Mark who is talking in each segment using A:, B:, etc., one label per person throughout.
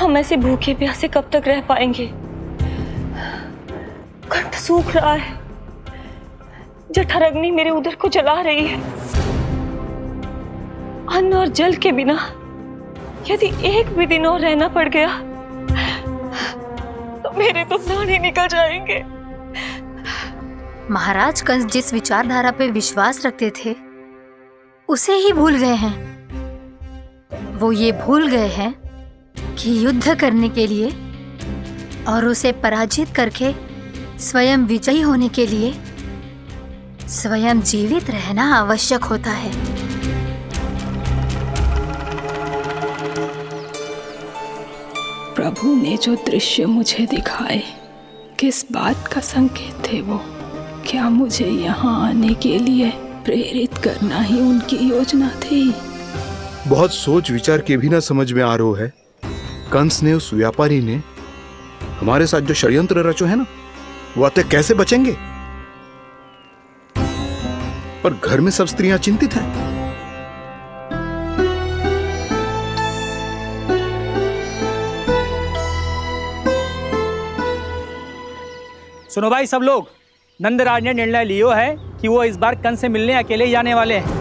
A: हम ऐसे भूखे प्यासे कब तक रह पाएंगे? कंठ सूख रहा है, जठराग्नि मेरे उदर को जला रही है। अन्न और जल के बिना यदि एक भी दिन और रहना पड़ गया तो मेरे तो प्राण ही निकल जाएंगे।
B: महाराज कंस जिस विचारधारा पे विश्वास रखते थे उसे ही भूल गए हैं। वो ये भूल गए हैं कि युद्ध करने के लिए और उसे पराजित करके स्वयं विजयी होने के लिए स्वयं जीवित रहना आवश्यक होता है।
C: प्रभु ने जो दृश्य मुझे दिखाए, किस बात का संकेत थे वो? क्या मुझे यहाँ आने के लिए प्रेरित करना ही उनकी योजना थी?
D: बहुत सोच विचार के भी ना समझ में आ रहा है। कंस ने, उस व्यापारी ने हमारे साथ जो षड्यंत्र रचो है ना, वो आते कैसे बचेंगे? पर घर में सब स्त्रियां चिंतित हैं।
E: सुनो भाई सब लोग, नंदराज ने निर्णय लियो है कि वो इस बार कंस से मिलने अकेले ही आने वाले हैं।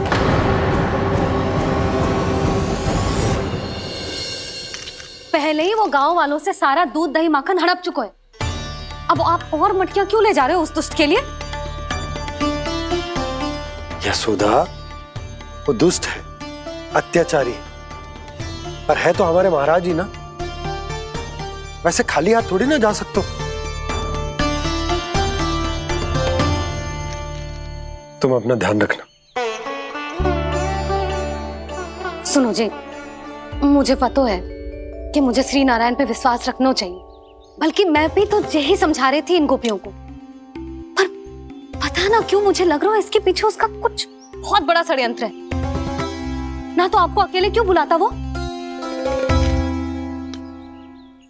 F: पहले ही वो गांव वालों से सारा दूध दही माखन हड़प चुके हैं। अब आप और मटकियां क्यों ले जा रहे हो उस दुष्ट के लिए?
G: यशोदा, वो दुष्ट है, अत्याचारी, पर है तो हमारे महाराज ही ना। वैसे खाली हाथ थोड़ी ना जा सकते। तुम अपना ध्यान रखना।
F: सुनो जी, मुझे पता है कि मुझे श्री नारायण पे विश्वास रखना चाहिए, बल्कि मैं भी तो यही समझा रही थी इन गोपियों को। पर पता ना क्यों मुझे लग रहा है इसके पीछे उसका कुछ बहुत बड़ा षड्यंत्र है। ना तो आपको अकेले क्यों बुलाता वो?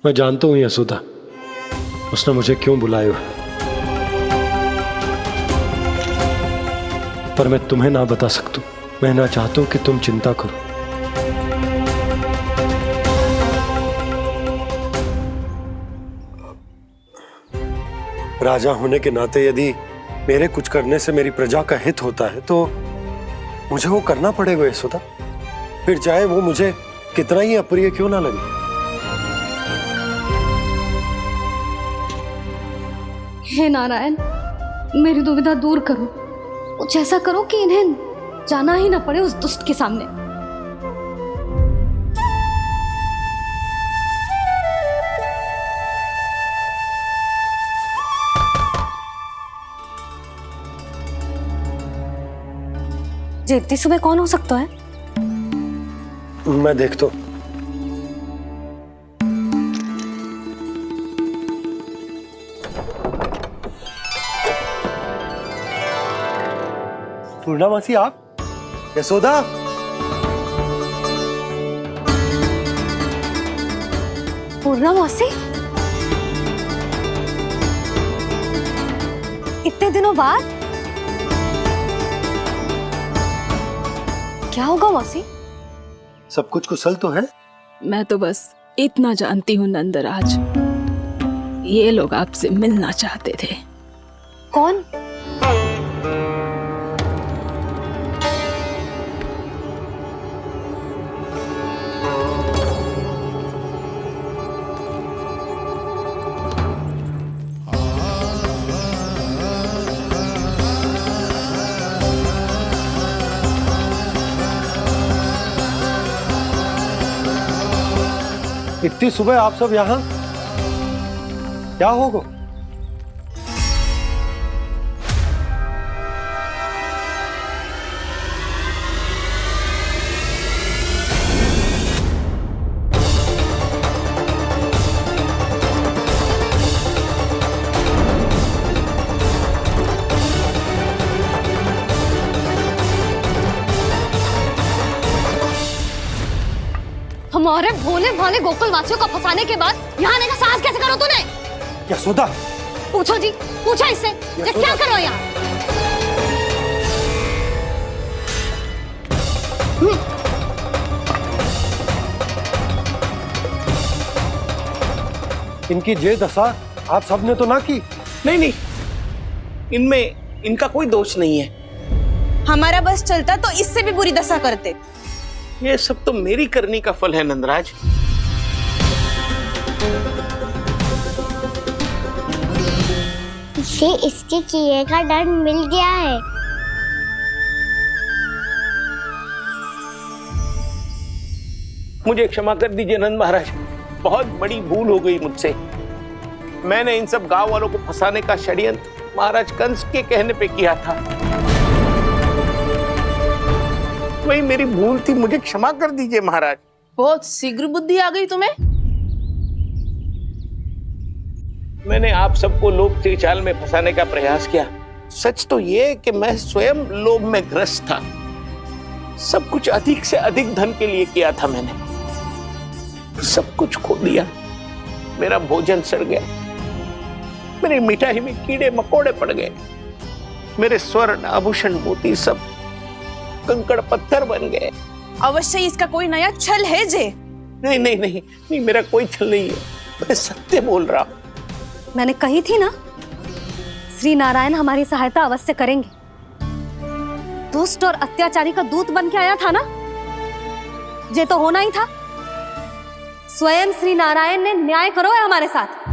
G: मैं जानता हूं यशोदा, उसने मुझे क्यों बुलाया है, पर मैं तुम्हें ना बता सकता। मैं ना चाहता हूं कि तुम चिंता करो। राजा होने के नाते यदि मेरे कुछ करने से मेरी प्रजा का हित होता है तो मुझे वो करना पड़ेगा यशोदा, फिर चाहे वो मुझे कितना ही अप्रिय क्यों ना लगे।
F: हे नारायण, मेरी दुविधा दूर करो। कुछ ऐसा करो कि इन्हें जाना ही ना पड़े उस दुष्ट के सामने। जी इतनी सुबह कौन हो सकता है?
G: मैं देखता हूं। पूर्णा मासी, आप? यशोदा,
F: पूर्णा मासी, इतने दिनों बाद? क्या होगा मौसी?
G: सब कुछ कुशल तो है?
C: मैं तो बस इतना जानती हूँ नंदराज, ये लोग आपसे मिलना चाहते थे।
F: कौन?
G: इतनी सुबह आप सब यहाँ? क्या होगा?
F: हमारे भोले भाले गोकुल वासियों को फंसाने के बाद यहाँ आने का साहस कैसे करो तूने?
G: यशोदा,
F: पूछो जी, पूछो इससे, ये क्या करो यहाँ?
G: इनकी ये दशा आप सबने तो ना की।
H: नहीं नहीं, इनमें इनका कोई दोष नहीं है।
I: हमारा बस चलता तो इससे भी बुरी दशा करते।
H: ये सब तो मेरी करनी का फल है नंदराज।
J: इसे इसके किए का दंड मिल गया है।
H: मुझे क्षमा कर दीजिए नंद महाराज, बहुत बड़ी भूल हो गई मुझसे। मैंने इन सब गांव वालों को फंसाने का षड्यंत्र महाराज कंस के कहने पे किया था। वही मेरी भूल थी, मुझे क्षमा कर दीजिए महाराज।
I: बहुत शीघ्र बुद्धि आ गई तुम्हें।
H: मैंने आप सबको लोभ के जाल में फंसाने का प्रयास किया। सच तो ये कि मैं स्वयं लोभ में ग्रस्त था। सब कुछ अधिक से अधिक धन के लिए किया था मैंने। सब कुछ खो दिया। मेरा भोजन सड़ गया, मेरी मिठाई में कीड़े मकोड़े पड़ गए, मेरे स्वर्ण आभूषण मोती सब कंकड़ पत्थर बन गए।
I: अवश्य इसका कोई नया छल है जे।
H: नहीं नहीं नहीं नहीं, मेरा कोई छल नहीं है, मैं सत्य बोल रहा हूं।
F: मैंने कही थी ना, श्री नारायण हमारी सहायता अवश्य करेंगे। दुष्ट और अत्याचारी का दूत बन के आया था ना, ये तो होना ही था। स्वयं श्री नारायण ने न्याय करो है हमारे साथ।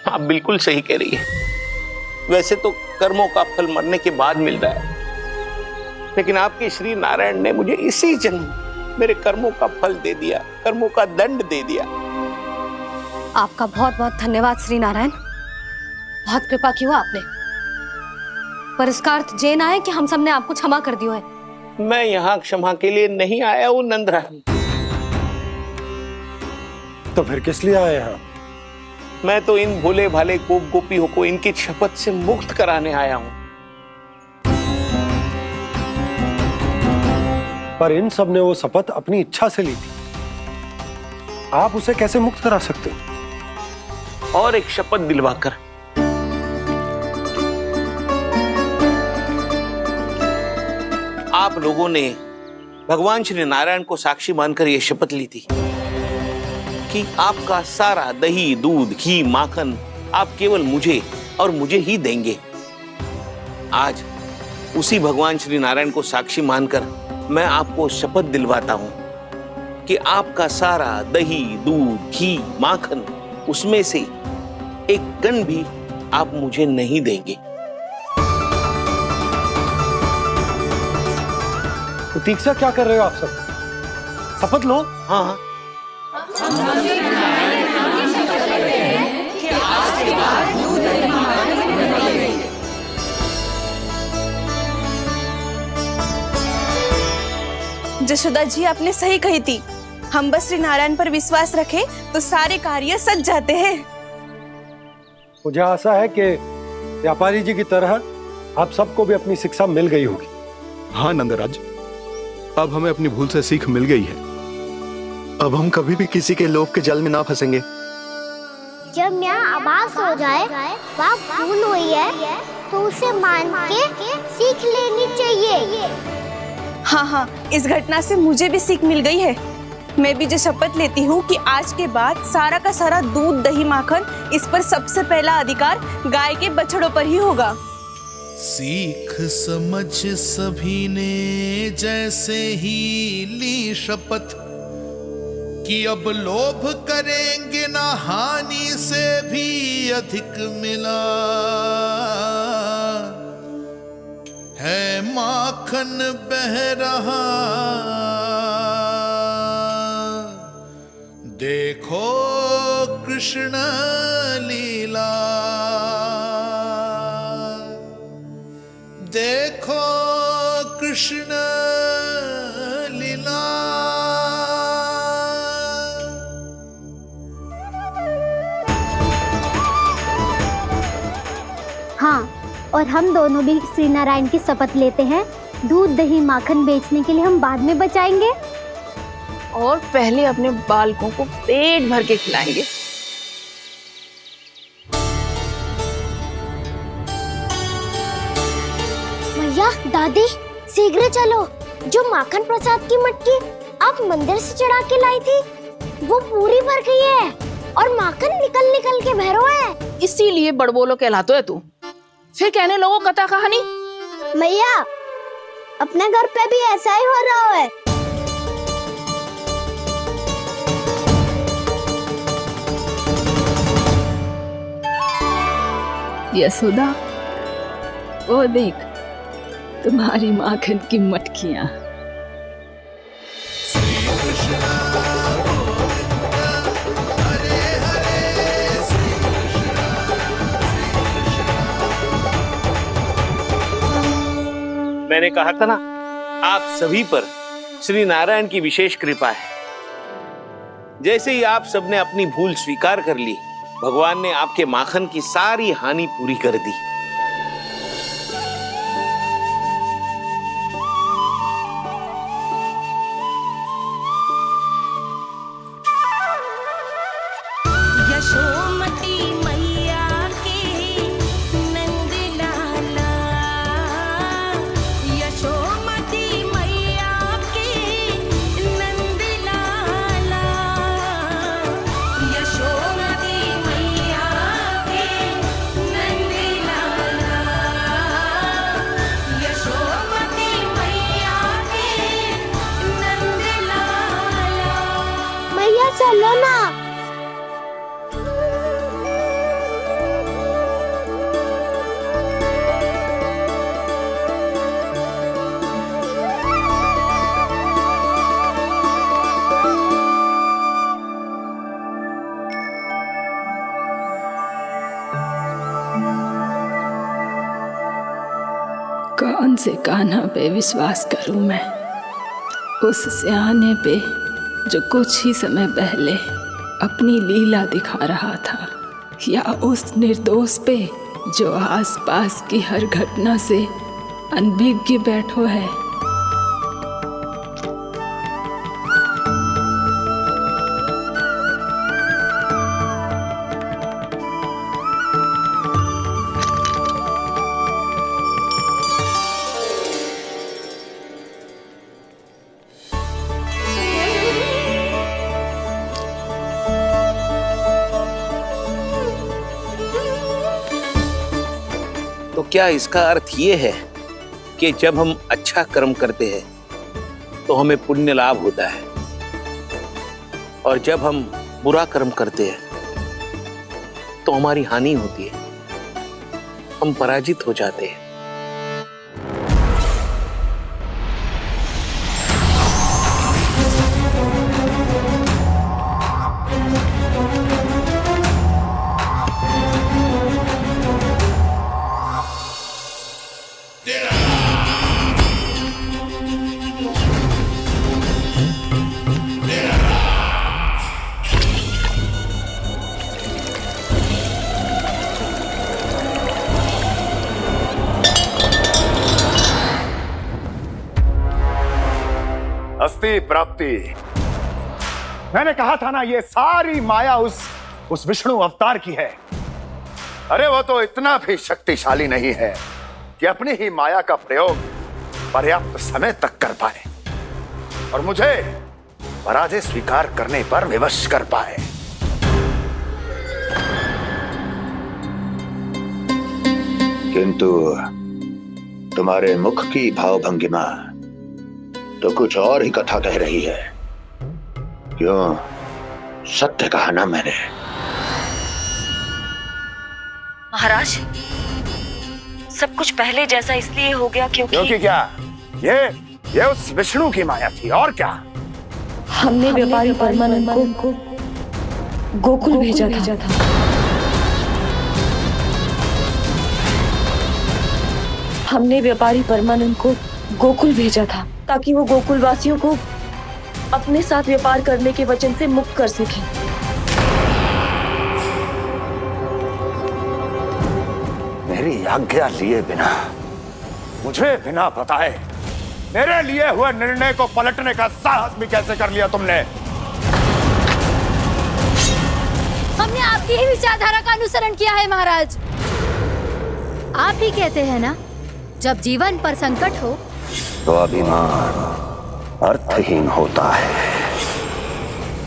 H: आप बिल्कुल सही कह रही है। वैसे तो कर्मों का फल मरने के बाद मिल रहा है, लेकिन आपके श्री नारायण ने मुझे इसी जन्म मेरे कर्मों का फल दे दिया, कर्मों का दंड दे दिया।
F: आपका बहुत बहुत धन्यवाद श्री नारायण, बहुत कृपा की हो आपने। पर इसका अर्थ ये ना है कि हम सब ने आपको क्षमा कर दिया है।
H: मैं यहाँ क्षमा के लिए नहीं आया हूँ नंदरानी।
G: तो फिर किस लिए आए हैं?
H: मैं तो इन भोले भाले गोप गोपियों को इनकी शपथ से मुक्त कराने आया हूं।
G: पर इन सब ने वो शपथ अपनी इच्छा से ली थी, आप उसे कैसे मुक्त करा सकते?
H: और एक शपथ दिलवाकर। आप लोगों ने भगवान श्री नारायण को साक्षी मानकर यह शपथ ली थी कि आपका सारा दही, दूध, घी, माखन आप केवल मुझे और मुझे ही देंगे। आज उसी भगवान श्री नारायण को साक्षी मानकर मैं आपको शपथ दिलवाता हूं कि आपका सारा दही, दूध, घी, माखन उसमें से एक कण भी आप मुझे नहीं देंगे।
G: प्रतीक्षा क्या कर रहे हो आप सब? शपथ लो।
H: हाँ हाँ,
I: जशोदा जी आपने सही कही थी। हम बस श्री नारायण पर विश्वास रखें तो सारे कार्य सज जाते हैं।
G: मुझे आशा है कि व्यापारी जी की तरह आप सबको भी अपनी शिक्षा मिल गई होगी।
D: हाँ नंदराज, अब हमें अपनी भूल से सीख मिल गई है।
K: अब हम कभी भी किसी के लोभ के जल में ना फंसेंगे।
J: जब यहाँ आभास हो जाए वहाँ भूल हुई है तो उसे मान के सीख लेनी चाहिए।
I: हाँ हाँ, इस घटना से मुझे भी सीख मिल गई है। मैं भी जो शपथ लेती हूँ कि आज के बाद सारा का सारा दूध, दही, माखन इस पर सबसे पहला अधिकार गाय के बछड़ों पर ही होगा।
L: सीख समझ सभी ने जैसे ही ली शपथ कि अब लोभ करेंगे ना हानि से भी अधिक मिला है, माखन बह रहा देखो कृष्ण लीला, देखो कृष्ण लीला।
J: हाँ, और हम दोनों भी श्री नारायण की शपथ लेते हैं, दूध दही माखन बेचने के लिए हम बाद में बचाएंगे
I: और पहले अपने बालकों को पेट भर के खिलाएंगे।
J: भैया, दादी, शीघ्र चलो। जो माखन प्रसाद की मटकी आप मंदिर से चढ़ा के लाई थी, वो पूरी भर गई है और माखन निकल निकल के भरो है।
I: इसीलिए बड़बोलो कहलाते है तू। फिर कहने लोगों कथा कहानी।
J: भैया, अपने घर पे भी ऐसा ही हो रहा है।
C: यशोदा, वो देख तुम्हारी माखन की मटकियां।
H: मैंने कहा था ना, आप सभी पर श्री नारायण की विशेष कृपा है। जैसे ही आप सबने अपनी भूल स्वीकार कर ली, भगवान ने आपके माखन की सारी हानि पूरी कर दी।
M: यशोमती मैया के नंद लाला, यशोमती मैया के नंद लाला, यशोमती मैया के नंद लाला, यशोमती मैया के नंद लाला।
J: मैया चलो ना।
C: कौन से कान्हा पे विश्वास करूं मैं? उस सियाने पे जो कुछ ही समय पहले अपनी लीला दिखा रहा था, या उस निर्दोष पे जो आसपास की हर घटना से अनभिज्ञ बैठो है।
H: तो क्या इसका अर्थ ये है कि जब हम अच्छा कर्म करते हैं तो हमें पुण्य लाभ होता है, और जब हम बुरा कर्म करते हैं तो हमारी हानि होती है, हम पराजित हो जाते हैं?
K: अस्ति प्राप्ति। मैंने कहा था ना, ये सारी माया उस विष्णु अवतार की है। अरे वो तो इतना भी शक्तिशाली नहीं है कि अपनी ही माया का प्रयोग पर्याप्त समय तक कर पाए और मुझे पराजय स्वीकार करने पर विवश कर पाए।
N: किंतु तुम्हारे मुख की भावभंगिमा तो कुछ और ही कथा कह रही है। क्यों? सत्य कहा ना मैंने।
A: महाराज, सब कुछ पहले जैसा इसलिए हो गया क्योंकि
K: क्या? ये उस विष्णु की माया थी, और क्या?
A: हमने व्यापारी परमानंद को गोकुल भेजा था। हमने व्यापारी परमानंद को गोकुल भेजा था ताकि वो गोकुल वासियों को अपने साथ व्यापार करने के वचन से मुक्त कर सके।
K: मेरी आज्ञा लिए बिना, मुझे बिना बताए मेरे लिए हुए निर्णय को पलटने का साहस भी कैसे कर लिया तुमने?
B: हमने आपकी ही विचारधारा का अनुसरण किया है महाराज। आप ही कहते हैं ना, जब जीवन पर संकट हो
N: तो अभिमान अर्थहीन होता है,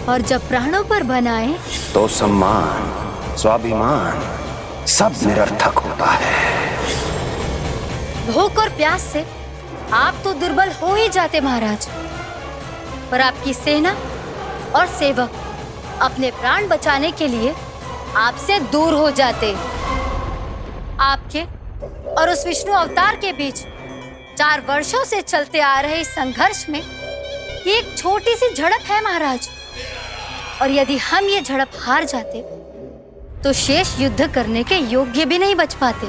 B: और जब प्राणों पर बनाए
N: तो सम्मान स्वाभिमान सब निरर्थक होता है।
B: भूख और प्यास से आप तो दुर्बल हो ही जाते महाराज, पर आपकी सेना और सेवक अपने प्राण बचाने के लिए आपसे दूर हो जाते। आपके और उस विष्णु अवतार के बीच 4 वर्षों से चलते आ रहे इस संघर्ष में ये एक छोटी सी झड़प है महाराज, और यदि हम ये झड़प हार जाते तो शेष युद्ध करने के योग्य भी नहीं बच पाते।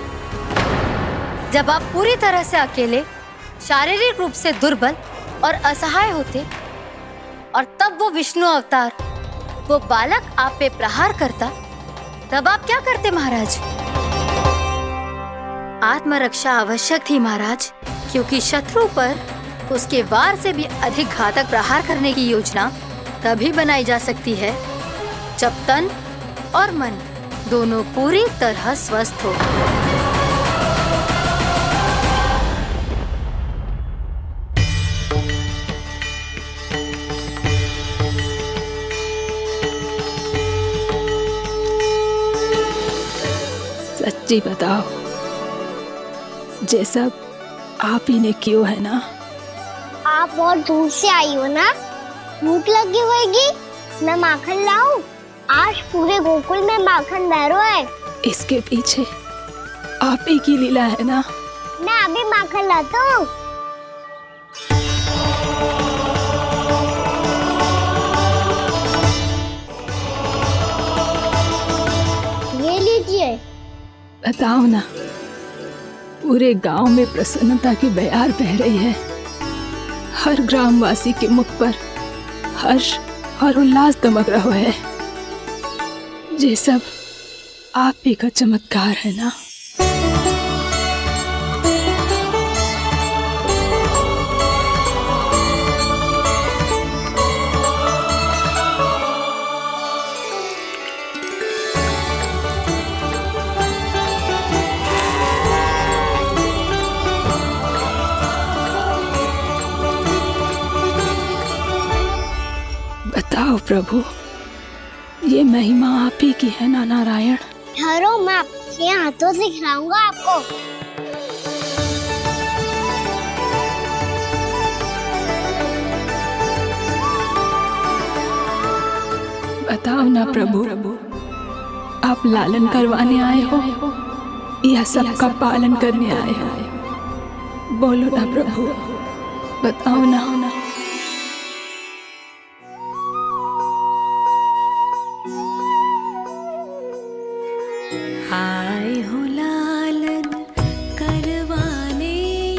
B: जब आप पूरी तरह से अकेले, शारीरिक रूप से दुर्बल और असहाय होते, और तब वो विष्णु अवतार, वो बालक आप पे प्रहार करता, तब आप क्या करते महाराज? आत्मरक्षा आवश्यक थी महाराज, क्योंकि शत्रु पर उसके वार से भी अधिक घातक प्रहार करने की योजना तभी बनाई जा सकती है जब तन और मन दोनों पूरी तरह स्वस्थ हो।
C: सच्ची बताओ, ये सब आप ही ने क्यों है ना?
J: आप बहुत दूर से आई हो ना, भूख लगी होगी, मैं माखन लाऊं? आज पूरे गोकुल में माखन बह रहा है।
C: इसके पीछे आप ही की लीला है ना?
J: मैं अभी माखन लाता हूँ। ये लीजिए।
C: बताओ ना, पूरे गांव में प्रसन्नता की बयार बह रही है। हर ग्रामवासी के मुख पर हर्ष और उल्लास दमक रहा है। ये सब आप ही का चमत्कार है ना? बताओ प्रभु, ये महिमा आप ही की है ना नारायण?
J: ठहरो, मैं आपके हाथों से खिलाऊंगा आपको।
C: बताओ ना प्रभु, आप लालन करवाने आए हो या सबका पालन करने आए हो? बोलो ना प्रभु, बताओ ना।
M: आए हो लालन करवाने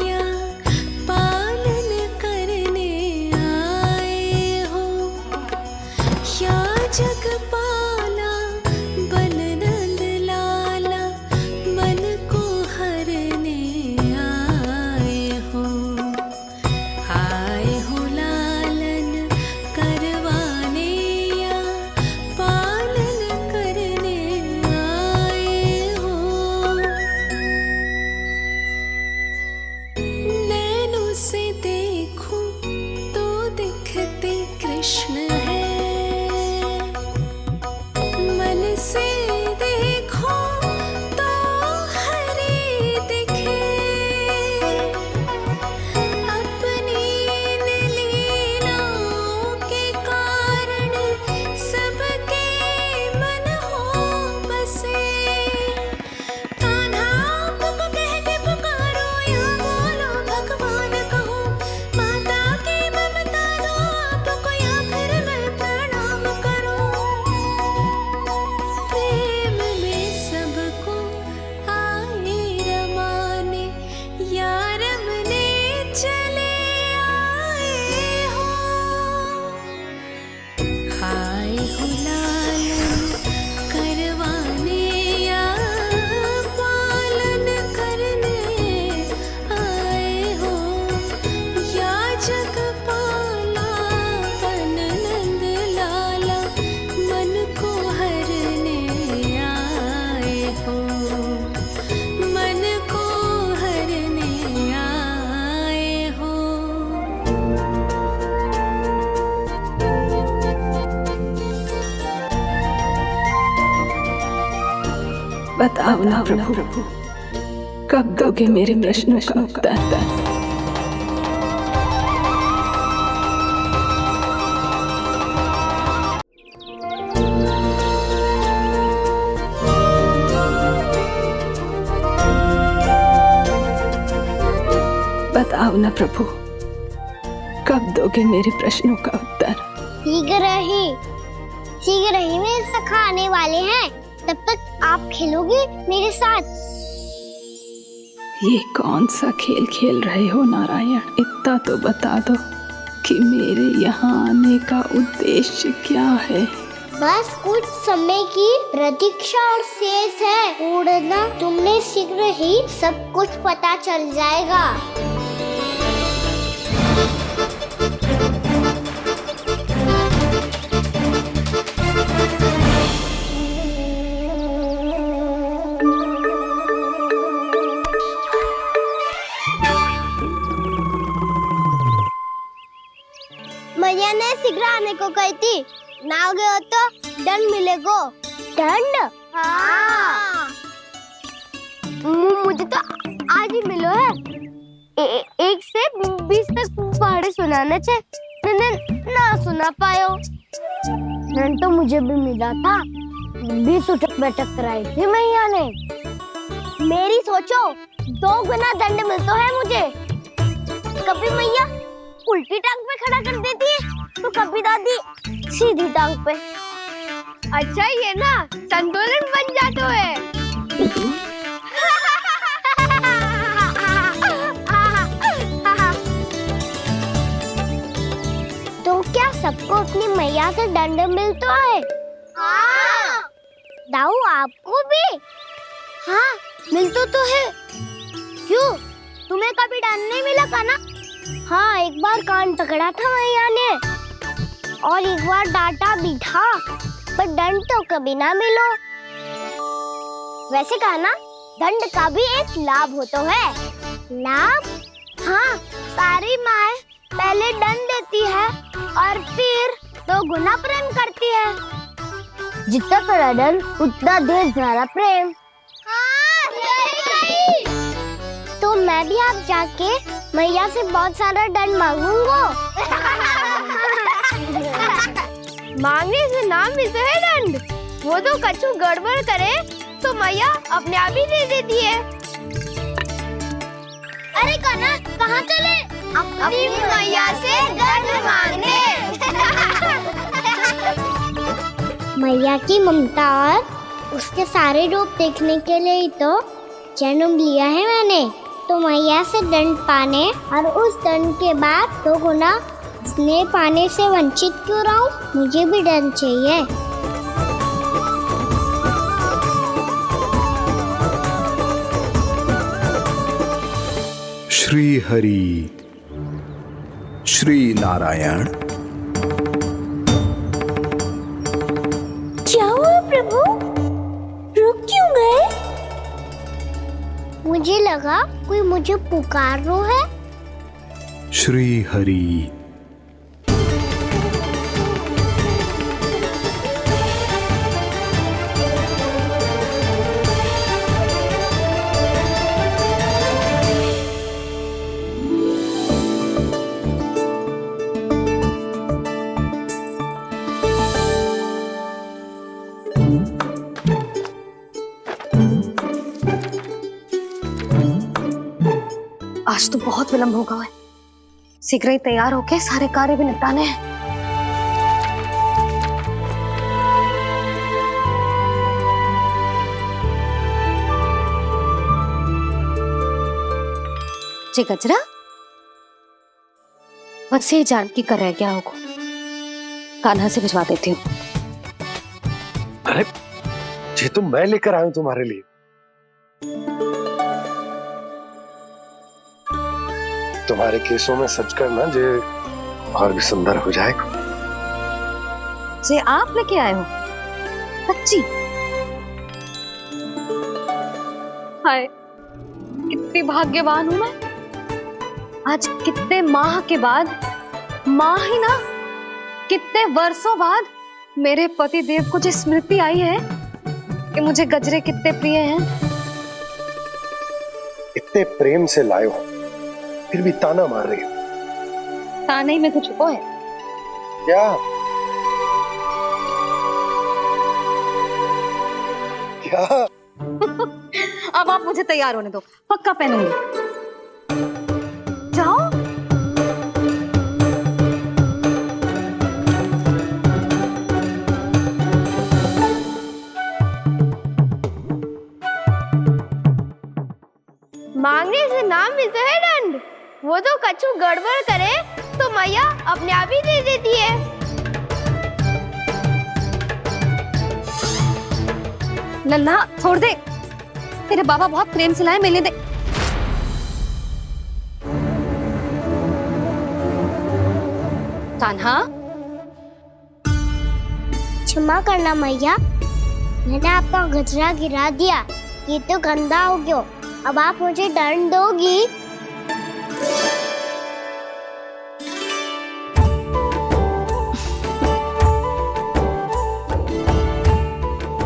M: या पालन करने आए हो, या जगपाला बन नंद लाला मन को हरने आए हो। आए हो
C: बताओ ना प्रभु, कब दोगे मेरे प्रश्नों का उत्तर? बताओ ना प्रभु, कब दोगे मेरे प्रश्नों का उत्तर?
J: शीघ्र ही मेरे सखा आने वाले हैं, तब तक आप खेलोगे मेरे साथ।
C: ये कौन सा खेल खेल रहे हो नारायण? इतना तो बता दो कि मेरे यहाँ आने का उद्देश्य क्या है?
J: बस कुछ समय की प्रतीक्षा और शेष है। उड़ना तुमने शीघ्र ही सब कुछ पता चल जाएगा। मैया ने शीघ्र आने को कही थी, ना आओगे हो तो दंड मिलेगा। दंड? हाँ। मुझे तो आज ही मिलो है। 1 से 20 तक पहाड़े सुनाने थे, ना सुना पायो। दंड तो मुझे भी मिला था, 20 उठक बैठक कराई थी मैया ने। मेरी सोचो, 2 गुना दंड मिलता है मुझे। कभी मैया उल्टी टांग पे खड़ा कर देती है, तो कभी दादी सीधी टांग पे। अच्छा ये ना संतुलन बन जाता है। तो क्या सबको अपनी मैया से दंड मिलता है? हाँ। दाऊ आपको भी? हाँ मिलता तो है। क्यों, तुम्हें कभी दंड नहीं मिला था ना? हाँ, एक बार कान पकड़ा था मैया ने और एक बार डांटा भी था, पर दंड तो कभी ना मिलो। वैसे कहा ना, दंड का भी एक लाभ होता है। लाभ? हाँ, सारी माँ पहले दंड देती है और फिर 2 गुना प्रेम करती है। जितना बड़ा दंड उतना ढेर सारा प्रेम। हाँ, सही। तो मैं भी आप जाके मैया से बहुत सारा दंड मांगूंगा। मांगने से ना मिलता है दंड, वो तो कछु गड़बड़ करे तो मैया अपने आप ही दे देती है। अरे कान्हा, कहाँ चले? अपनी मैया से दंड मांगने। मैया की ममता और उसके सारे रूप देखने के लिए ही तो जन्म लिया है मैंने। तो मैया से दंड पाने और उस दंड के बाद 2 गुना स्नेह पाने से वंचित क्यों रहूं? मुझे भी दंड चाहिए।
D: श्री हरि, श्री नारायण।
J: क्या हुआ प्रभु? रुक क्यों गए? मुझे लगा कोई मुझे पुकार रहा है।
D: श्री हरि।
F: आज तो बहुत विलंब होगा है। शीघ्र ही तैयार होके सारे कार्य भी निपटाने हैं। जी गजरा, बस ये जानकी कर रह गया होगा, कान्हा से भिजवा देती हूँ।
G: अरे ये तो मैं लेकर आया हूं तुम्हारे लिए। तुम्हारे केसों में सच करना जे और भी सुंदर हो जाएगा।
F: जे आप लेके आए हो? सच्ची? हाय, कितनी भाग्यवान हूं मैं। आज कितने माह के बाद, माह ही ना, कितने वर्षों बाद मेरे पति देव को जो स्मृति आई है कि मुझे गजरे कितने प्रिय हैं।
G: इतने प्रेम से लाए हो, फिर भी ताना मार रही हो।
F: ताने ही में तो छुपो है।
G: क्या क्या?
F: अब आप मुझे तैयार होने दो, पक्का पहनूंगी। जाओ।
J: मांगने से ना मिलता है दंड। वो तो कछु गड़बड़ करे तो मैया अपने आप ही दे देती है।
F: लल्ला छोड़ दे, तेरे बाबा बहुत प्रेम से लाए, मिलने दे। कान्हा,
J: क्षमा करना मैया, मैंने आपका गजरा गिरा दिया। ये तो गंदा हो गया। अब आप मुझे दंड दोगी?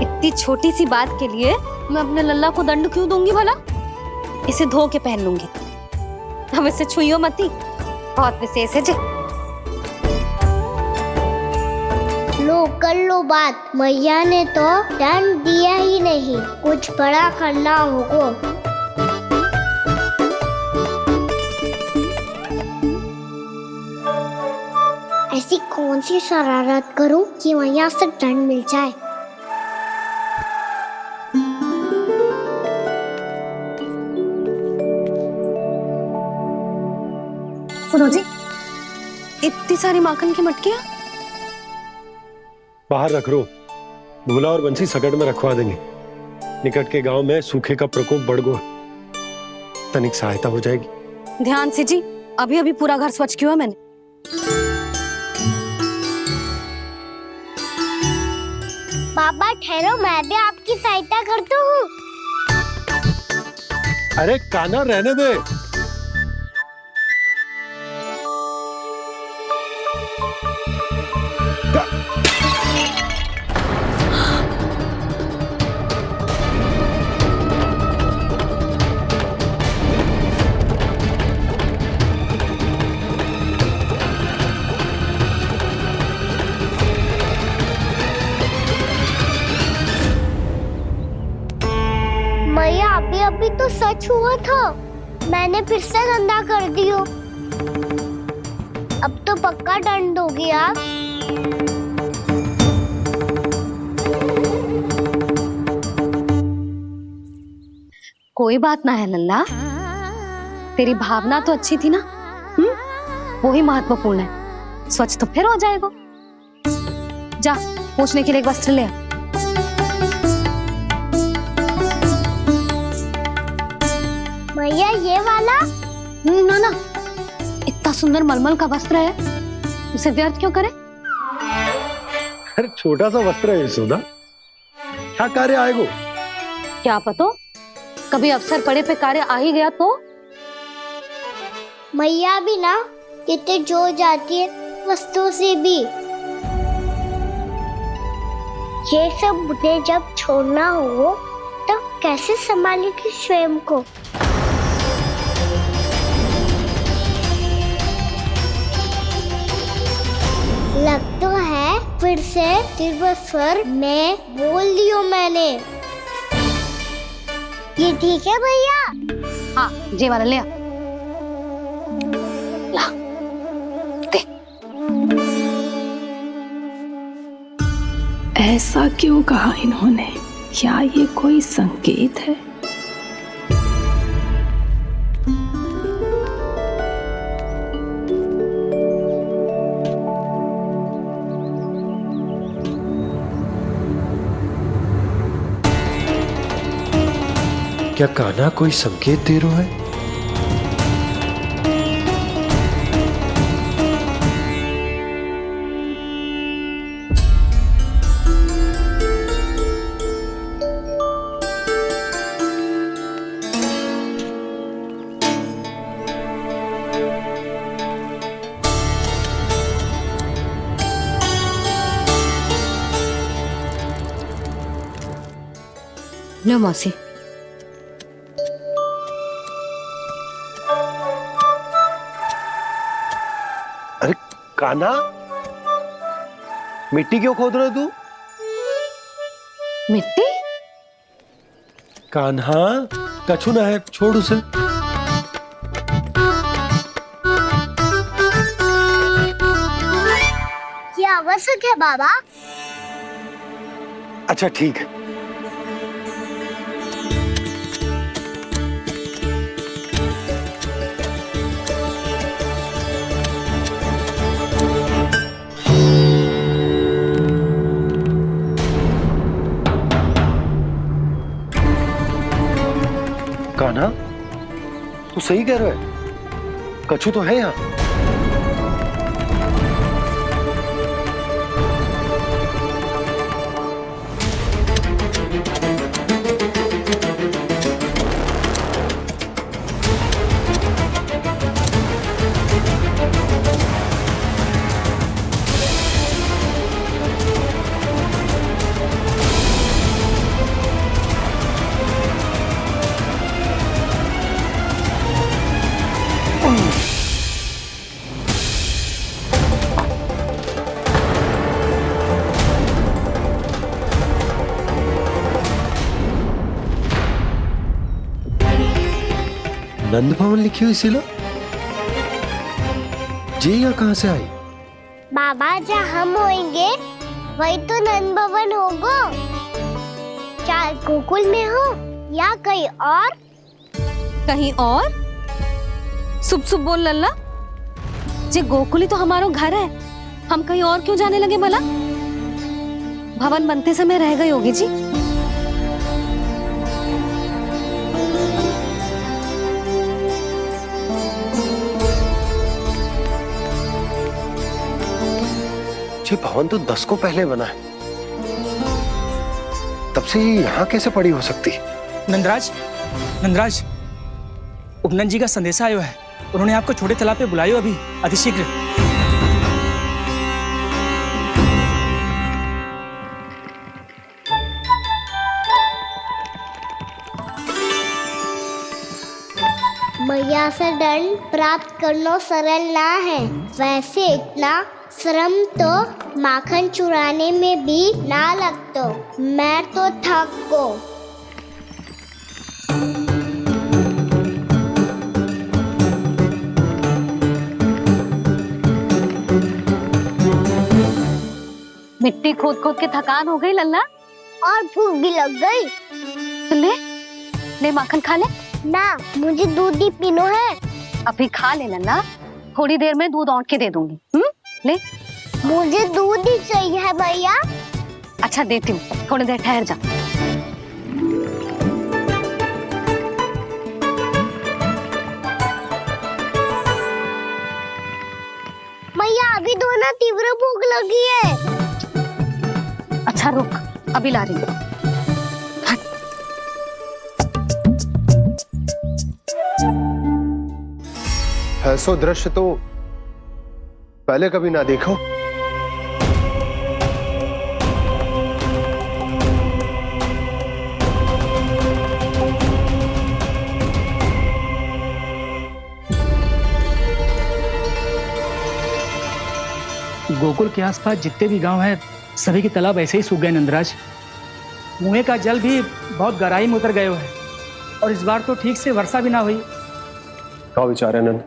F: इतनी छोटी सी बात के लिए मैं अपने लल्ला को दंड क्यों दूंगी भला? इसे धो के पहन लूंगी। अब इसे छुइयो मती, बहुत विशेष है जी।
J: लो कर लो बात, मैया ने तो दंड दिया ही नहीं, कुछ बड़ा करना होगा। ऐसी कौन सी शरारत करूं कि मैया से दंड मिल जाए?
F: सुनो जी, इतनी सारी माखन की मटकियां
G: बाहर रख रो, भूला और बंसी सकट में रखवा देंगे। निकट के गांव में सूखे का प्रकोप बढ़ गया, तनिक सहायता हो जाएगी।
F: ध्यान से जी, अभी अभी पूरा घर स्वच्छ किया मैंने।
J: पापा ठहरो, मैं भी आपकी सहायता करता हूँ।
G: अरे कान्हा रहने दे।
J: मैया अभी अभी तो सच हुआ था, मैंने फिर से गंदा कर दियो। अब तो पक्का दंड दोगी आप।
F: कोई बात ना है लल्ला, तेरी भावना तो अच्छी थी ना, वो ही महत्वपूर्ण है। स्वच्छ तो फिर हो जाएगा। जा पोंछने के लिए एक वस्त्र ले आ।
J: मैया ये वाला?
F: ना ना, इतना सुंदर मलमल का वस्त्र है, उसे व्यर्थ क्यों करे?
G: अरे छोटा सा वस्त्र है यशोदा, क्या कार्य आएगा?
F: क्या पता, कभी अवसर पड़े पे कार्य आ ही गया तो?
J: मैया भी ना कितने जो जाती है वस्तुओं से भी। ये सब मुझे जब छोड़ना हो तो कैसे संभालेगी स्वयं को? लग तो है फिर से तीव्र स्वर में बोल दियो मैंने। ये ठीक है भैया?
F: हाँ, जे वाला ले आ। ला, दे।
C: ऐसा क्यों कहा इन्होंने? क्या ये कोई संकेत है?
G: क्या कान्हा कोई संकेत दे रहा है?
F: लो मौसी।
G: अरे कान्हा, मिट्टी क्यों खोद रहे हो तू?
F: मिट्टी?
G: कान्हा, कछु ना है, छोड़ उसे।
J: ये आवश्यक है बाबा।
G: अच्छा ठीक है। कान्हा, तू सही कह रहा है, कछु तो है यहाँ। नंद भवन लिखी हुई सिला जी, यहाँ कहाँ से आई?
J: बाबा जहाँ हम होंगे वही तो नंद भवन होगा। चाहे गोकुल में हो या कहीं और।
F: कहीं और? सुब सुब बोल लल्ला। जे गोकुल ही तो हमारा घर है, हम कहीं और क्यों जाने लगे भला? भवन बनते समय रह गई होगी जी।
G: ये भवन तो 10 को पहले बना है, तब से ये यहाँ कैसे पड़ी हो सकती?
E: नंदराज, नंदराज, उपनंद जी का संदेशा आयो है। उन्होंने आपको छोटे तालाब पे बुलायो अभी, अतिशीघ्र।
J: मैया से दंड प्राप्त करना सरल ना है। वैसे इतना श्रम तो माखन चुराने में भी ना लगता। मैं तो थक गो।
F: मिट्टी खोद खोद के थकान हो गई लल्ला,
J: और भूख भी लग गई।
F: तो ले माखन खा ले।
J: ना, मुझे दूध ही पीना है।
F: अभी खा ले लल्ला, थोड़ी देर में दूध औंट के दे दूंगी। ले।
J: मुझे दूध ही चाहिए है भैया।
F: अच्छा देती हूँ, थोड़ी देर ठहर जा।
J: मैया अभी तो ना तीव्र भूख लगी है।
F: अच्छा रुक, अभी ला रही हूँ।
G: ऐसा दृश्य तो पहले कभी ना देखो।
E: गोकुल के आसपास जितने भी गांव हैं, सभी के तालाब ऐसे ही सूख गए नंदराज। कुएं का जल भी बहुत गहराई में उतर गए है, और इस बार तो ठीक से वर्षा भी ना हुई।
G: क्या विचार है नंद?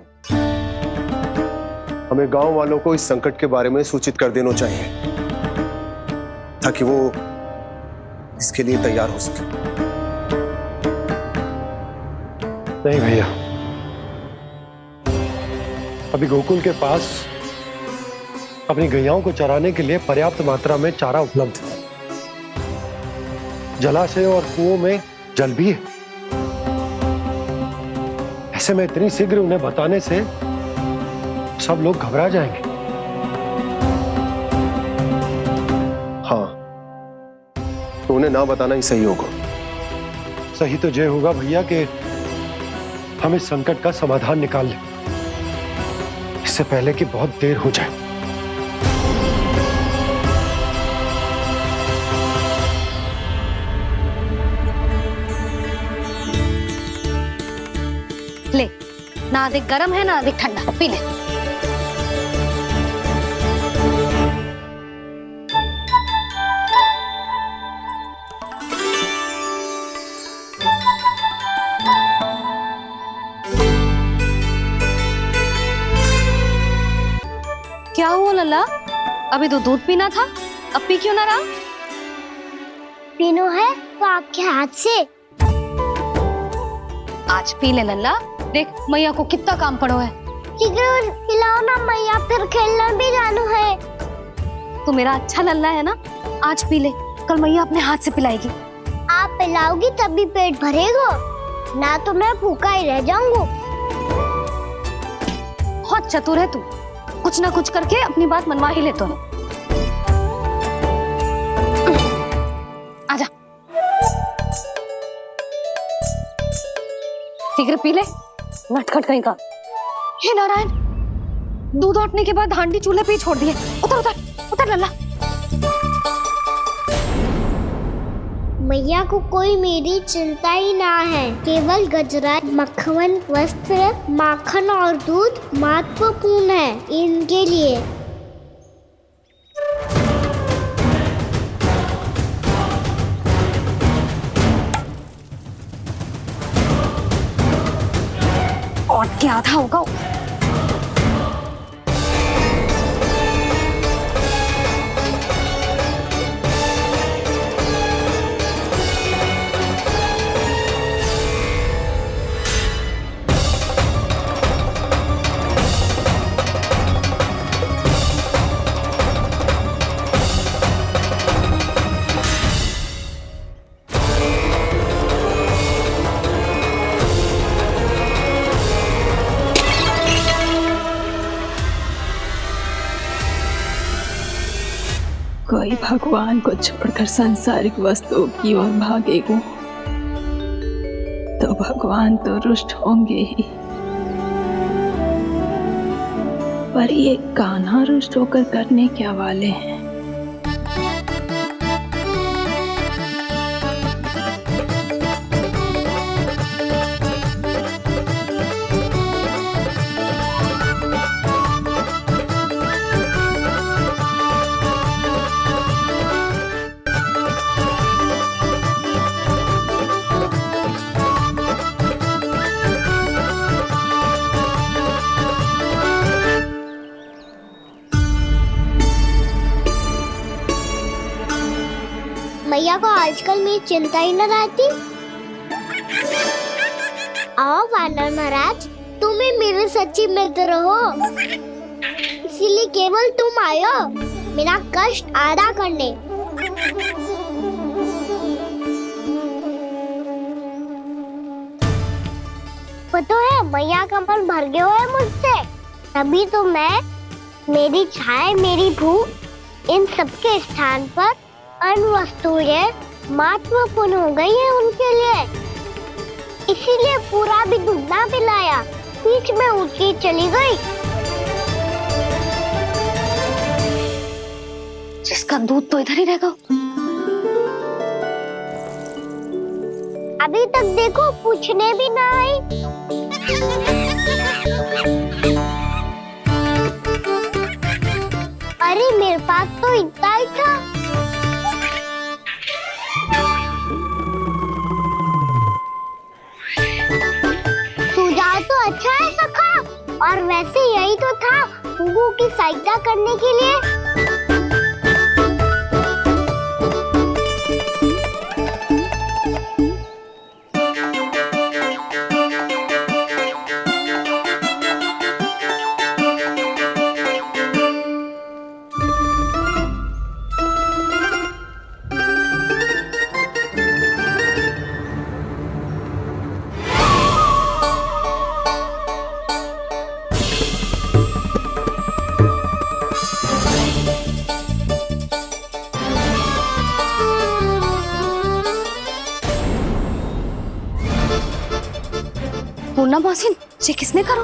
G: हमें गांव वालों को इस संकट के बारे में सूचित कर देना चाहिए, ताकि वो इसके लिए तैयार हो सके। नहीं भैया, अभी गोकुल के पास अपनी गैयाओं को चराने के लिए पर्याप्त मात्रा में चारा उपलब्ध है। जलाशय और कुओं में जल भी है। ऐसे में इतनी शीघ्र उन्हें बताने से सब लोग घबरा जाएंगे। हाँ, तो उन्हें ना बताना ही सही होगा। सही तो ये होगा भैया कि हम इस संकट का समाधान निकाल लें, इससे पहले कि बहुत देर हो जाए।
F: ले, ना अधिक गर्म है ना अधिक ठंडा, पी ले। क्या हुआ लल्ला? अभी तो दूध पीना था, अब पी क्यों ना रहा?
J: पीनो है तो आपके हाथ से।
F: आज पी ले लल्ला, देख मैया को कितना काम पड़ो है।
J: शीघ्र पिलाओ ना मैया, फिर खेलने भी जाना है।
F: तू मेरा अच्छा लल्ला है ना, आज पी ले, कल मैया अपने हाथ से पिलाएगी।
J: आप पिलाओगी तभी पेट भरेगा, ना तो मैं भूखा ही रह जाऊंगा।
F: बहुत चतुर है तू, कुछ ना कुछ करके अपनी बात मनवा ही लेता है। आजा, शीघ्र पी ले, नटखट कहीं का। हे नारायण, दूध औटने के बाद हांडी चूल्हे पे ही छोड़ दिए। उतर उतर उतर लल्ला।
J: मैया को कोई मेरी चिंता ही ना है, केवल गजरा, मक्खन, वस्त्र, माखन और दूध महत्वपूर्ण है इनके लिए।
F: और क्या था होगा?
C: कोई भगवान को छोड़कर सांसारिक वस्तुओं की ओर भागेगा तो भगवान तो रुष्ट होंगे ही, पर ये कान्हा रुष्ट होकर करने क्या वाले हैं?
J: मैया को आजकल मेरी चिंता ही न रहती। आओ वानर महाराज, तुम ही मेरे सच्ची मित्र हो, इसीलिए केवल तुम आयो मेरा कष्ट आधा करने। पता है मैया का मन भर गया है मुझसे, तभी तो मैं, मेरी छाया, मेरी भूख, इन सबके स्थान पर अन्य वस्तुएं महत्वपूर्ण हो गई है उनके लिए। इसीलिए पूरा भी दूध ना पिलाया, बीच में उठ के चली गई।
F: जिसका दूध तो इधर ही रहेगा।
J: अभी तक देखो पूछने भी ना आई। अरे मेरे पास तो इतना ही था। तो अच्छा है सखा, और वैसे यही तो था हुगू की सहायता करने के लिए।
F: पूर्णा मौसी, ये किसने करो?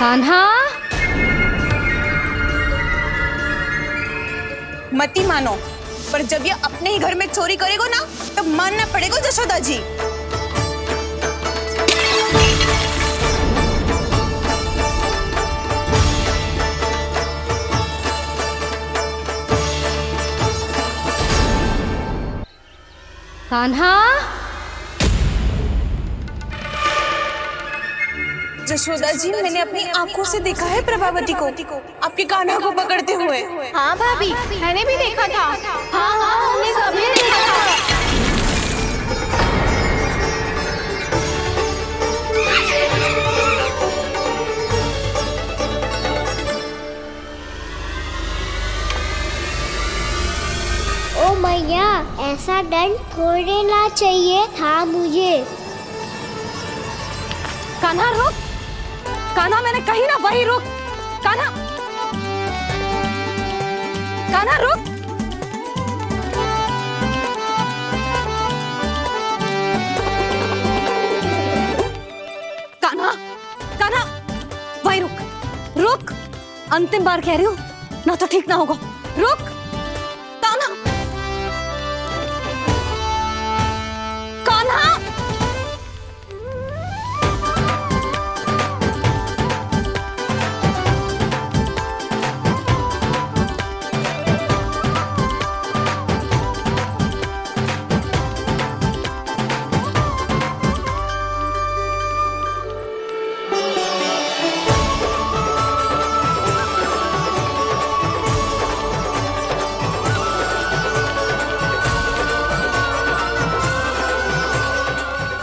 F: कान्हा,
I: मती मानो, पर जब ये अपने ही घर में चोरी करेगा ना, तब मानना पड़ेगा जशोदा जी।
F: कान्हा,
I: जशोदा जी, मैंने अपनी आंखों से देखा है प्रभावती को आपके कान्हा को पकड़ते हुए।
J: हाँ भाभी, मैंने भी देखा था। हाँ हाँ, हमने सभी देखा था। ओ मैया, ऐसा दंड थोड़े ना चाहिए था मुझे।
F: कान्हा रुक, कान्हा, मैंने कही ना वही रुक। कान्हा, कान्हा रुक। कान्हा, कान्हा, वही रुक, रुक। अंतिम बार कह रही हूँ, ना तो ठीक ना होगा। रुक कान्हा, कान्हा।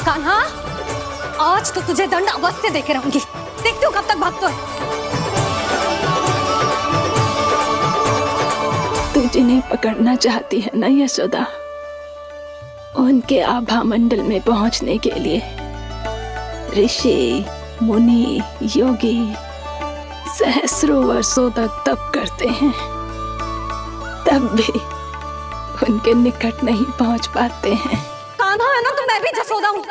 F: कान्हा, आज तो तुझे दंड अवश्य देके रहूंगी। देखती हूँ कब तक भागता है।
C: तू जिन्हें पकड़ना चाहती है ना यशोदा, उनके आभा मंडल में पहुंचने के लिए ऋषि, मुनि, योगी सहस्रों वर्षों तक तप करते हैं, तब भी उनके निकट नहीं पहुंच पाते हैं।
F: कान्हा है ना, तो मैं भी जसोदा हूँ,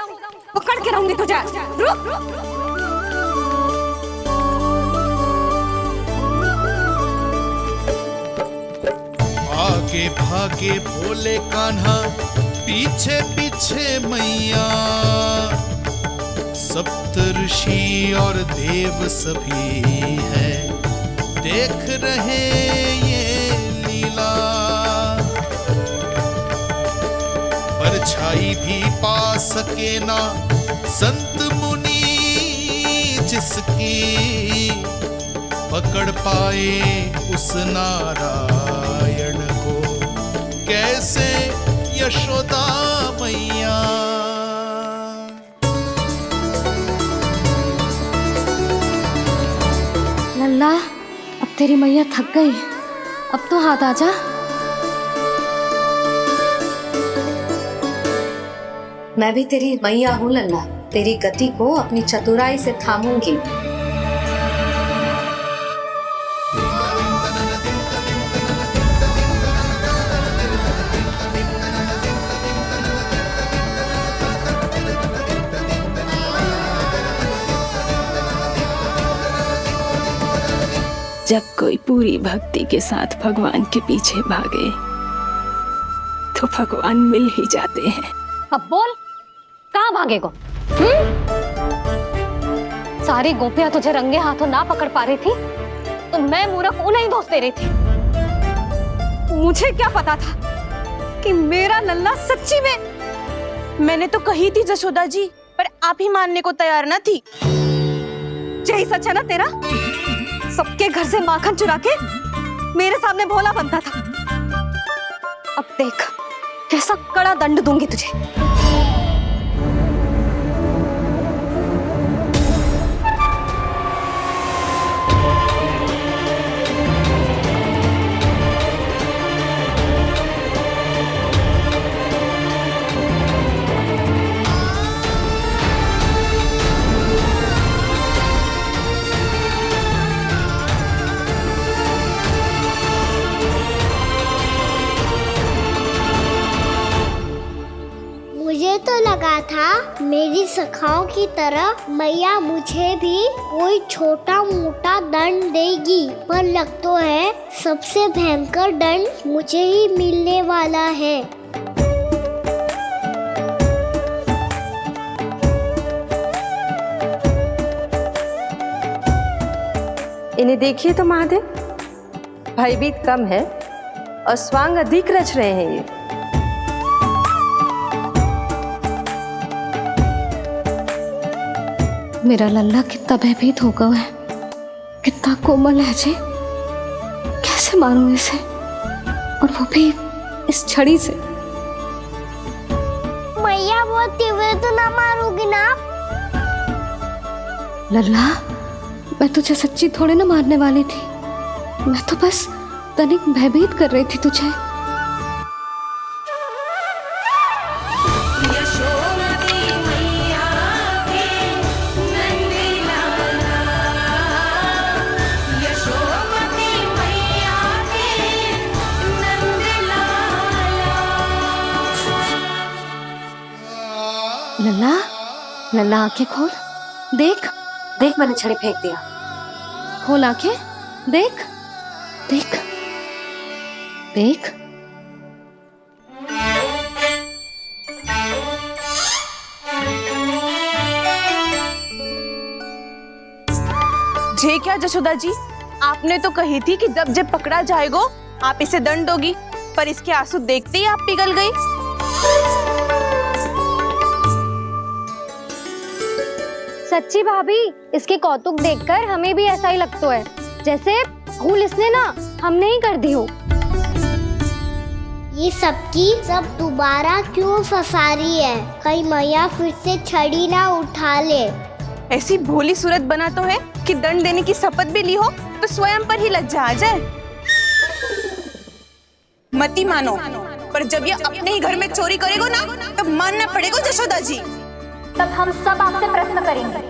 F: पकड़ के रहूंगी तुझे। रुक।
L: आगे भागे भोले कान्हा, पीछे पीछे मैया, सप्त ऋषि और देव सभी है देख रहे ये लीला। परछाई भी पा सके ना संत मुनि जिसकी, पकड़ पाए उस नारायण को कैसे यशोदा मैया।
F: लल्ला, अब तेरी मैया थक गई, अब तो हाथ आजा।
O: मैं भी तेरी मैया हूँ लल्ला, तेरी गति को अपनी चतुराई से थामूंगी।
C: जब कोई पूरी भक्ति के साथ भगवान के पीछे भागे तो भगवान मिल ही जाते हैं।
F: अब बोल, कहाँ भागेगा? सारी गोपियां तुझे रंगे हाथों ना पकड़ पा रही थी, तो मैं मूर्ख उन्हें ही दोष दे रही थी। मुझे क्या पता था कि मेरा लल्ला सच्ची में।
I: मैंने तो कही थी जशोदा जी, पर आप ही मानने को तैयार ना थी।
F: यही सच है ना तेरा? सबके घर से माखन चुरा के मेरे सामने भोला बनता था। अब देख कैसा कड़ा दंड दूंगी तुझे।
J: लगा था मेरी सखाओं की तरह मैया मुझे भी कोई छोटा मोटा दंड देगी, पर लग तो है सबसे भयंकर दंड मुझे ही मिलने वाला है।
P: इन्हें देखिए तो महादेव, भयभीत कम है और स्वांग अधिक रच रहे हैं ये।
F: मेरा लल्ला कितना भयभीत होगा है, कितना कोमल है जी, कैसे मारूं इसे, और वो भी इस छड़ी से।
J: मैया बहुत तीव्र तो ना मारोगी ना?
F: लल्ला, मैं तुझे सच्ची थोड़े ना मारने वाली थी, मैं तो बस तनिक भयभीत कर रही थी तुझे। लल्ला, लल्ला आंखें खोल, देख
O: देख मैंने छड़ी फेंक दिया।
F: खोल आंखें, देख देख देख।
I: जे क्या जशोदा जी, आपने तो कही थी कि जब जब पकड़ा जाएगा आप इसे दंड दोगी, पर इसके आंसू देखते ही आप पिघल गई।
J: सच्ची भाभी, इसके कौतुक देखकर हमें भी ऐसा ही लगता है, जैसे भूल इसने ना हमने ही कर दी हो। ये सबकी सब दोबारा क्यों फंसा रही है? कहीं मैया फिर से छड़ी ना उठा ले।
I: ऐसी भोली सूरत बना तो है कि दंड देने की शपथ भी ली हो तो स्वयं पर ही लज्जा आ जाए। मती मानो, पर जब ये अपने ही घर में चोरी करेगो ना, तब मानना पड़ेगा जशोदा जी।
B: तब हम सब आपसे प्रश्न करेंगे,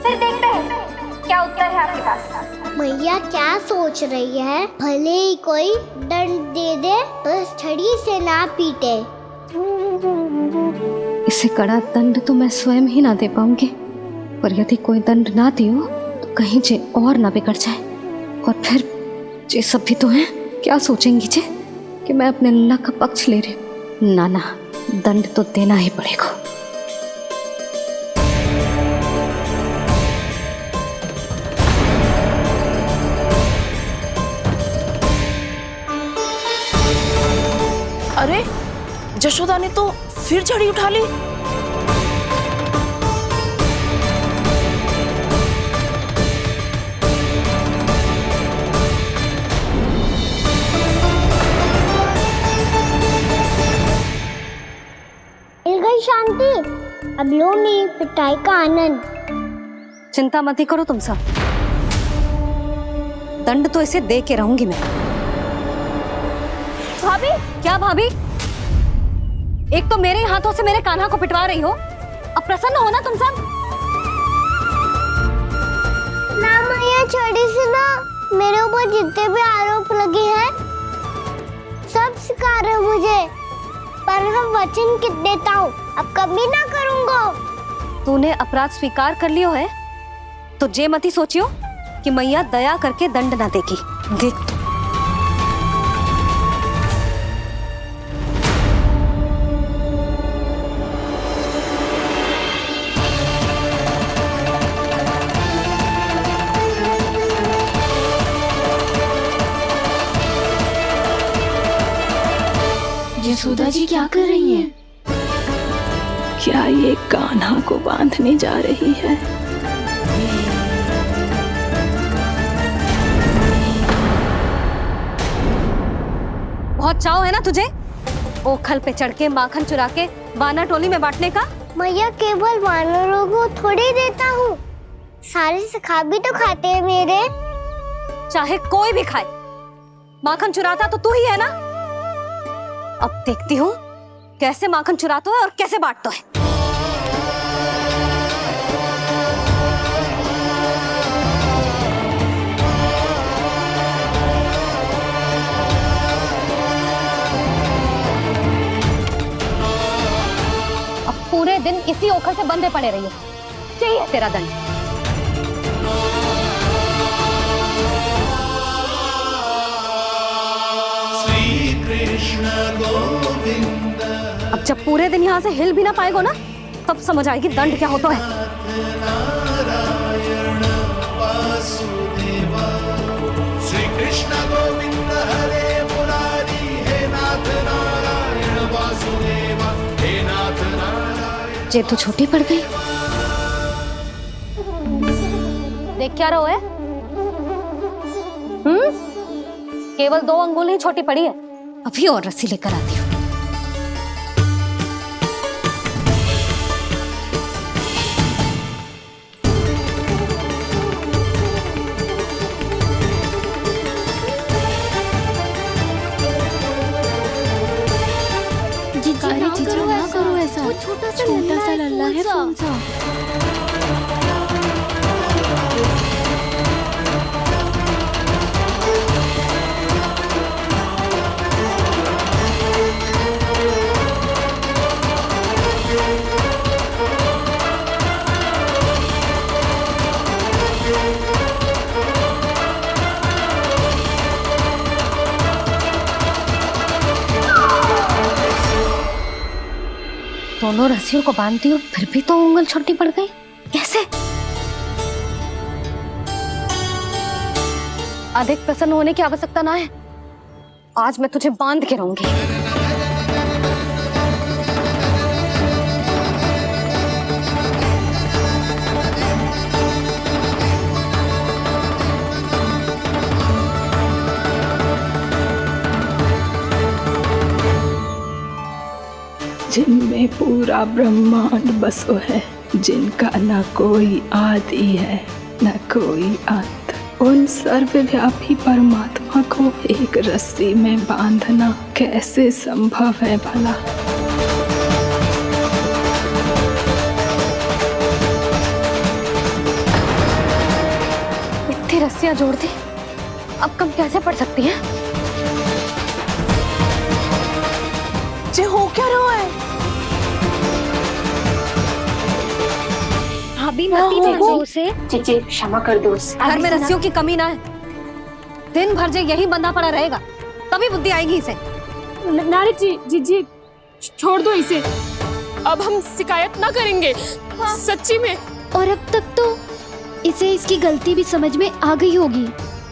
B: फिर देखते हैं क्या उत्तर है आपके पास।
J: मैया क्या सोच रही है? भले ही कोई दंड दे दे, बस छड़ी से ना पीटे।
F: इसे कड़ा दंड तो मैं स्वयं ही ना दे पाऊंगी, पर यदि कोई दंड ना दियो तो कहीं जे और ना बिगड़ जाए, और फिर जे सब भी तो हैं, क्या सोचेंगी जे कि मैं अपने लल्ला का पक्ष ले रही हूँ। ना ना, दंड तो देना ही पड़ेगा।
I: अरे जशोदा ने तो फिर छड़ी उठा ली।
J: मिल गई शांति, अब लो मेरी पिटाई का आनंद।
O: चिंता मत ही करो तुम सब, दंड तो इसे दे के रहूंगी मैं।
J: भाभी,
O: क्या भाभी? एक तो मेरे हाथों से मेरे कान्हा को पिटवा रही हो, अब प्रसन्न हो ना तुम सब?
J: ना मैया, छड़ी से ना मेरे ऊपर जितने भी आरोप लगे हैं सब स्वीकार है मुझे, पर मैं वचन कित देता हूँ, अब कभी ना करूँगा।
O: तूने अपराध स्वीकार कर लियो है तो जे मत ही सोचियो कि मैया दया करके दंड ना देगी। देख तू।
F: यशोदा जी क्या कर रही हैं?
C: क्या ये कान्हा को बांधने जा रही है?
O: बहुत चाव है ना तुझे ओखल पे चढ़ के माखन चुरा के वानर टोली में बांटने का?
J: मैया, केवल वानरों को थोड़ी देता हूँ, सारे सखा भी तो खाते हैं मेरे।
O: चाहे कोई भी खाए, माखन चुराता तो तू ही है ना। अब देखती हूँ कैसे माखन चुराता है और कैसे बांटता है। अब पूरे दिन दिन इसी ओखर से बंधे पड़े रहिए। चाहिए तेरा दंड।
L: श्री कृष्ण गोविंद।
O: अब जब पूरे दिन यहाँ से हिल भी ना पाएगो ना, तब समझ आएगी दंड क्या होता है।
L: नारायण वासुदेव। श्री कृष्ण गोविंद हरे मुरारी। हे नाथ नारायण वासुदेव। हे नाथ नारायण।
O: जे तो छोटी पड़ गई। देख क्या रहो है? केवल 2 अंगुल ही छोटी पड़ी है। अभी और रस्सी लेकर आती हूँ।
J: जीजी ना करो ऐसा। छोटा सा लल्ला है कौन सा?
O: दोनों रस्सियों को बांधती हूँ, फिर भी तो उंगल छोटी पड़ गई। कैसे? अधिक प्रसन्न होने की आवश्यकता ना है। आज मैं तुझे बांध के रहूंगी।
C: जिनमें पूरा ब्रह्मांड बसो है, जिनका न कोई आदि है न कोई अंत, उन सर्वव्यापी परमात्मा को एक रस्सी में बांधना कैसे संभव है भला?
O: इतनी रस्सियां जोड़ दी, अब कम कैसे पड़ सकती हैं?
I: जे हो क्या रहा है?
J: भाभी मत से
A: चीची क्षमा कर दो।
O: घर में रस्सियों की कमी ना है। दिन भर जे यही बंधा पड़ा रहेगा, तभी बुद्धि आएगी इसे।
Q: नारी जी छोड़ दो इसे। अब हम शिकायत ना करेंगे। सच्ची में।
J: और अब तक तो इसे इसकी गलती भी समझ में आ गई होगी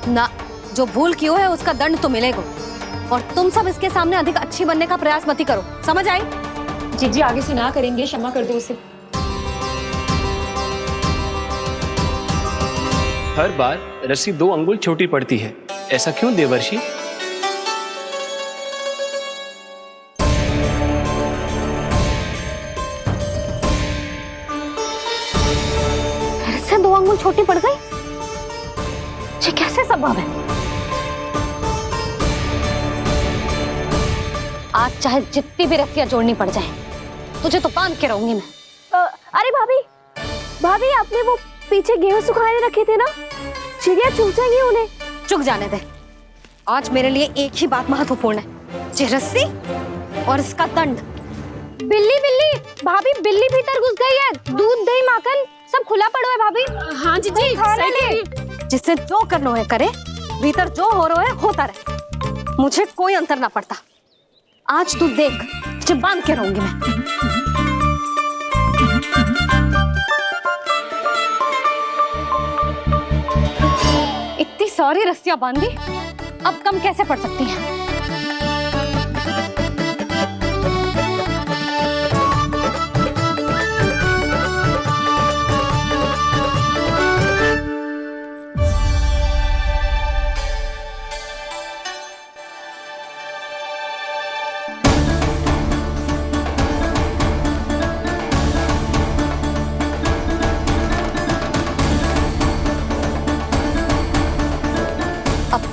O: ना। जो भूल की है उसका दंड तो मिलेगा। और तुम सब इसके सामने अधिक अच्छी बनने का प्रयास मत ही करो। समझ आई?
A: जीजी आगे से ना करेंगे, क्षमा कर दो उसे।
R: हर बार रस्सी 2 अंगुल छोटी पड़ती है, ऐसा क्यों देवर्षि?
O: फिर से 2 अंगुल छोटी पड़ गई? ये कैसे संभव है? आज चाहे जितनी भी रस्सियां जोड़नी पड़ जाए, तुझे तो बांध के रहूंगी मैं।
I: अरे भाभी आपने वो पीछे गेहूं सुखाने रखे थे ना, चिड़िया चुग जाएंगी उन्हें।
O: चुग जाने दे। आज मेरे लिए एक ही बात महत्वपूर्ण है, ये रस्सी और इसका दंड।
J: बिल्ली भाभी, बिल्ली भीतर घुस गई है। दूध दही माखन सब खुला पड़ो है भाभी।
Q: हाँ जी सही कह रही है।
O: जिससे जो करना है करे, भीतर जो हो रहा है होता रहे, मुझे कोई अंतर ना पड़ता। आज तू देख, तुझे बांध के रहूंगी मैं। इतनी सारी रस्सियां बांधी, अब कम कैसे पड़ सकती हैं?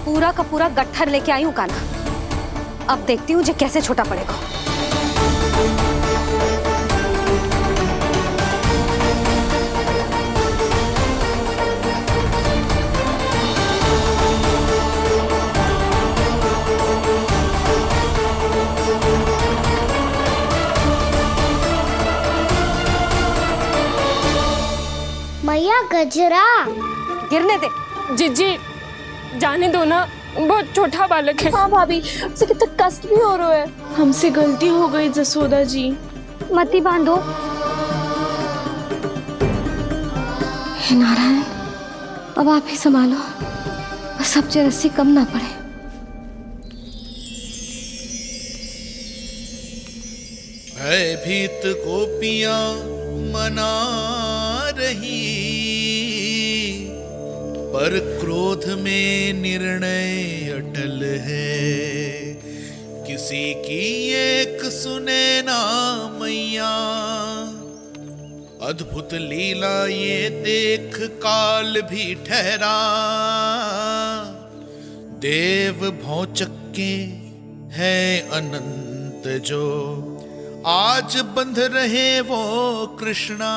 O: पूरा का पूरा गट्ठर लेके आई हूँ कान्हा। अब देखती हूँ जे कैसे छोटा पड़ेगा।
J: मैया गजरा।
O: गिरने दे।
Q: जीजी जाने दो ना, बहुत छोटा बालक है।
I: हाँ भाभी, उसे कितना कष्ट भी हो रहा है। हमसे गलती हो गई जसोदा जी।
F: मती बांधो। हे नारायण, अब आप ही संभालो, बस अब रस्सी कम ना पड़े।
L: भयभीत गोपियां मना रही, पर क्रोध में निर्णय अटल है। किसी की एक सुने ना मैया, अद्भुत लीला ये देख काल भी ठहरा। देव भौचक्के हैं अनंत जो, आज बंध रहे वो कृष्णा।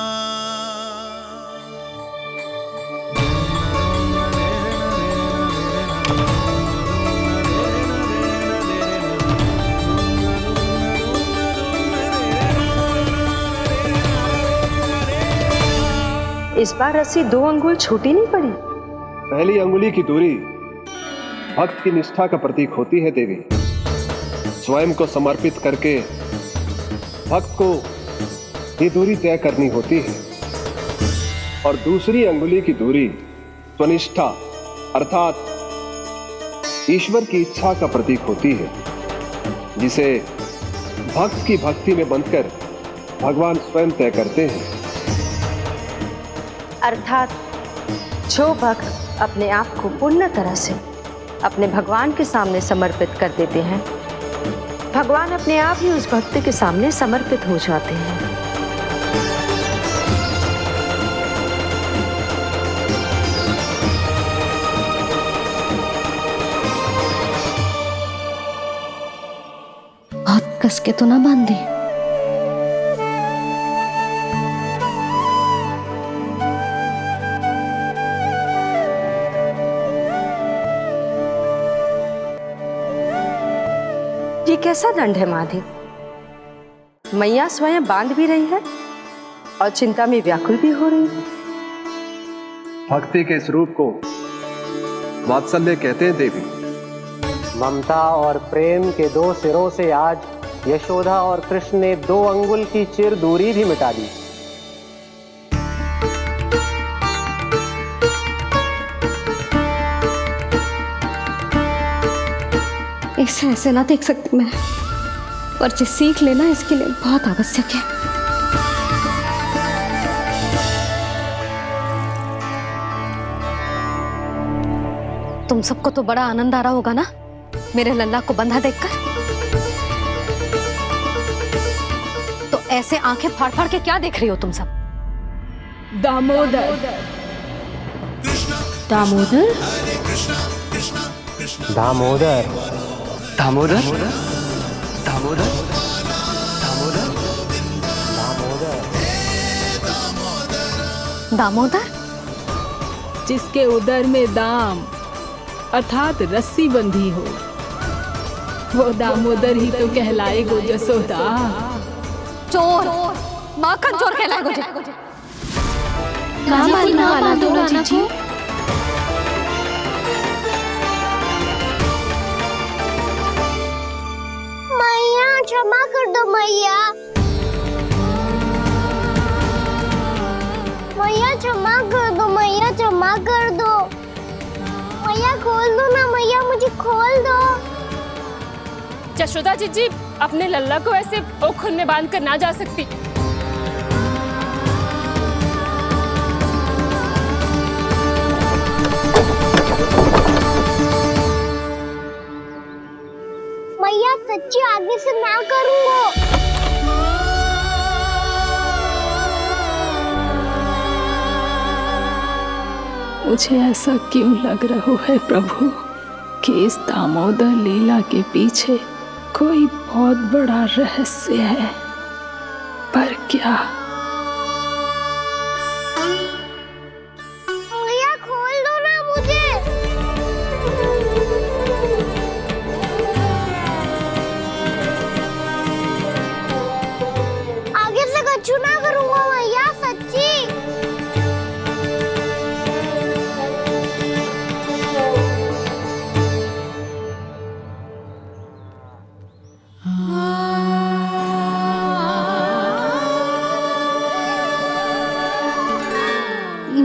P: इस बार रस्सी 2 अंगुल छोटी नहीं पड़ी।
G: पहली अंगुली की दूरी भक्त की निष्ठा का प्रतीक होती है देवी। स्वयं को समर्पित करके भक्त को ये दूरी तय करनी होती है। और दूसरी अंगुली की दूरी स्वनिष्ठा अर्थात ईश्वर की इच्छा का प्रतीक होती है, जिसे भक्त की भक्ति में बंधकर भगवान स्वयं तय करते हैं।
P: अर्थात जो भक्त अपने आप को पूर्ण तरह से अपने भगवान के सामने समर्पित कर देते हैं, भगवान अपने आप ही उस भक्त के सामने समर्पित हो जाते हैं।
F: बहुत कस के तो ना बांधे।
P: ये कैसा दंड है माधे? मैया स्वयं बांध भी रही है और चिंता में व्याकुल भी हो रही है।
G: भक्ति के इस रूप को वात्सल्य कहते हैं देवी।
S: ममता और प्रेम के 2 सिरों से आज यशोदा और कृष्ण ने 2 अंगुल की चिर दूरी भी मिटा दी।
F: इसे ऐसे ना देख सकती मैं, पर जो सीख लेना इसके लिए बहुत आवश्यक है।
O: तुम सबको तो बड़ा आनंद आ रहा होगा ना मेरे लल्ला को बंधा देखकर। तो ऐसे आंखें फाड़ फाड़ के क्या देख रही हो तुम सब?
Q: दामोदर
C: दामोदर
S: दामोदर
R: दामोदर दामोदर
O: दामोदर,
C: जिसके उदर में दाम अर्थात रस्सी बंधी हो, वो दामोदर ही तो कहलाए गो जसोदा।
O: चोर, माखन चोर कहलाए गो।
J: मैया क्षमा कर दो मैया। मैया क्षमा कर दो, मैया क्षमा कर दो। मैया खोल दो ना मैया, मुझे खोल दो।
Q: यशोदा जीजी अपने लल्ला को ऐसे ओखुन में बांध कर ना जा सकती।
J: मैया सच्ची आगे से ना करूंगा।
C: मुझे ऐसा क्यों लग रहा है प्रभु कि इस दामोदर लीला के पीछे कोई बहुत बड़ा रहस्य है, पर क्या?
J: मैया खोल दो ना मुझे। आगे से कछु ना करूंगा मैया, सच्ची।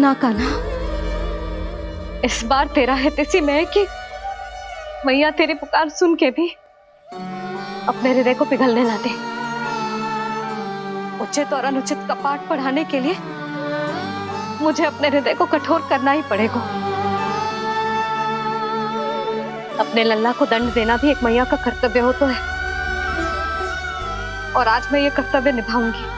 O: ना कान्हा, इस बार तेरा है तेसी में कि मैया तेरी पुकार सुन के भी अपने हृदय को पिघलने ना दे। उचित और अनुचित का पाठ पढ़ाने के लिए मुझे अपने हृदय को कठोर करना ही पड़ेगा। अपने लल्ला को दंड देना भी एक मैया का कर्तव्य हो तो है, और आज मैं ये कर्तव्य निभाऊंगी।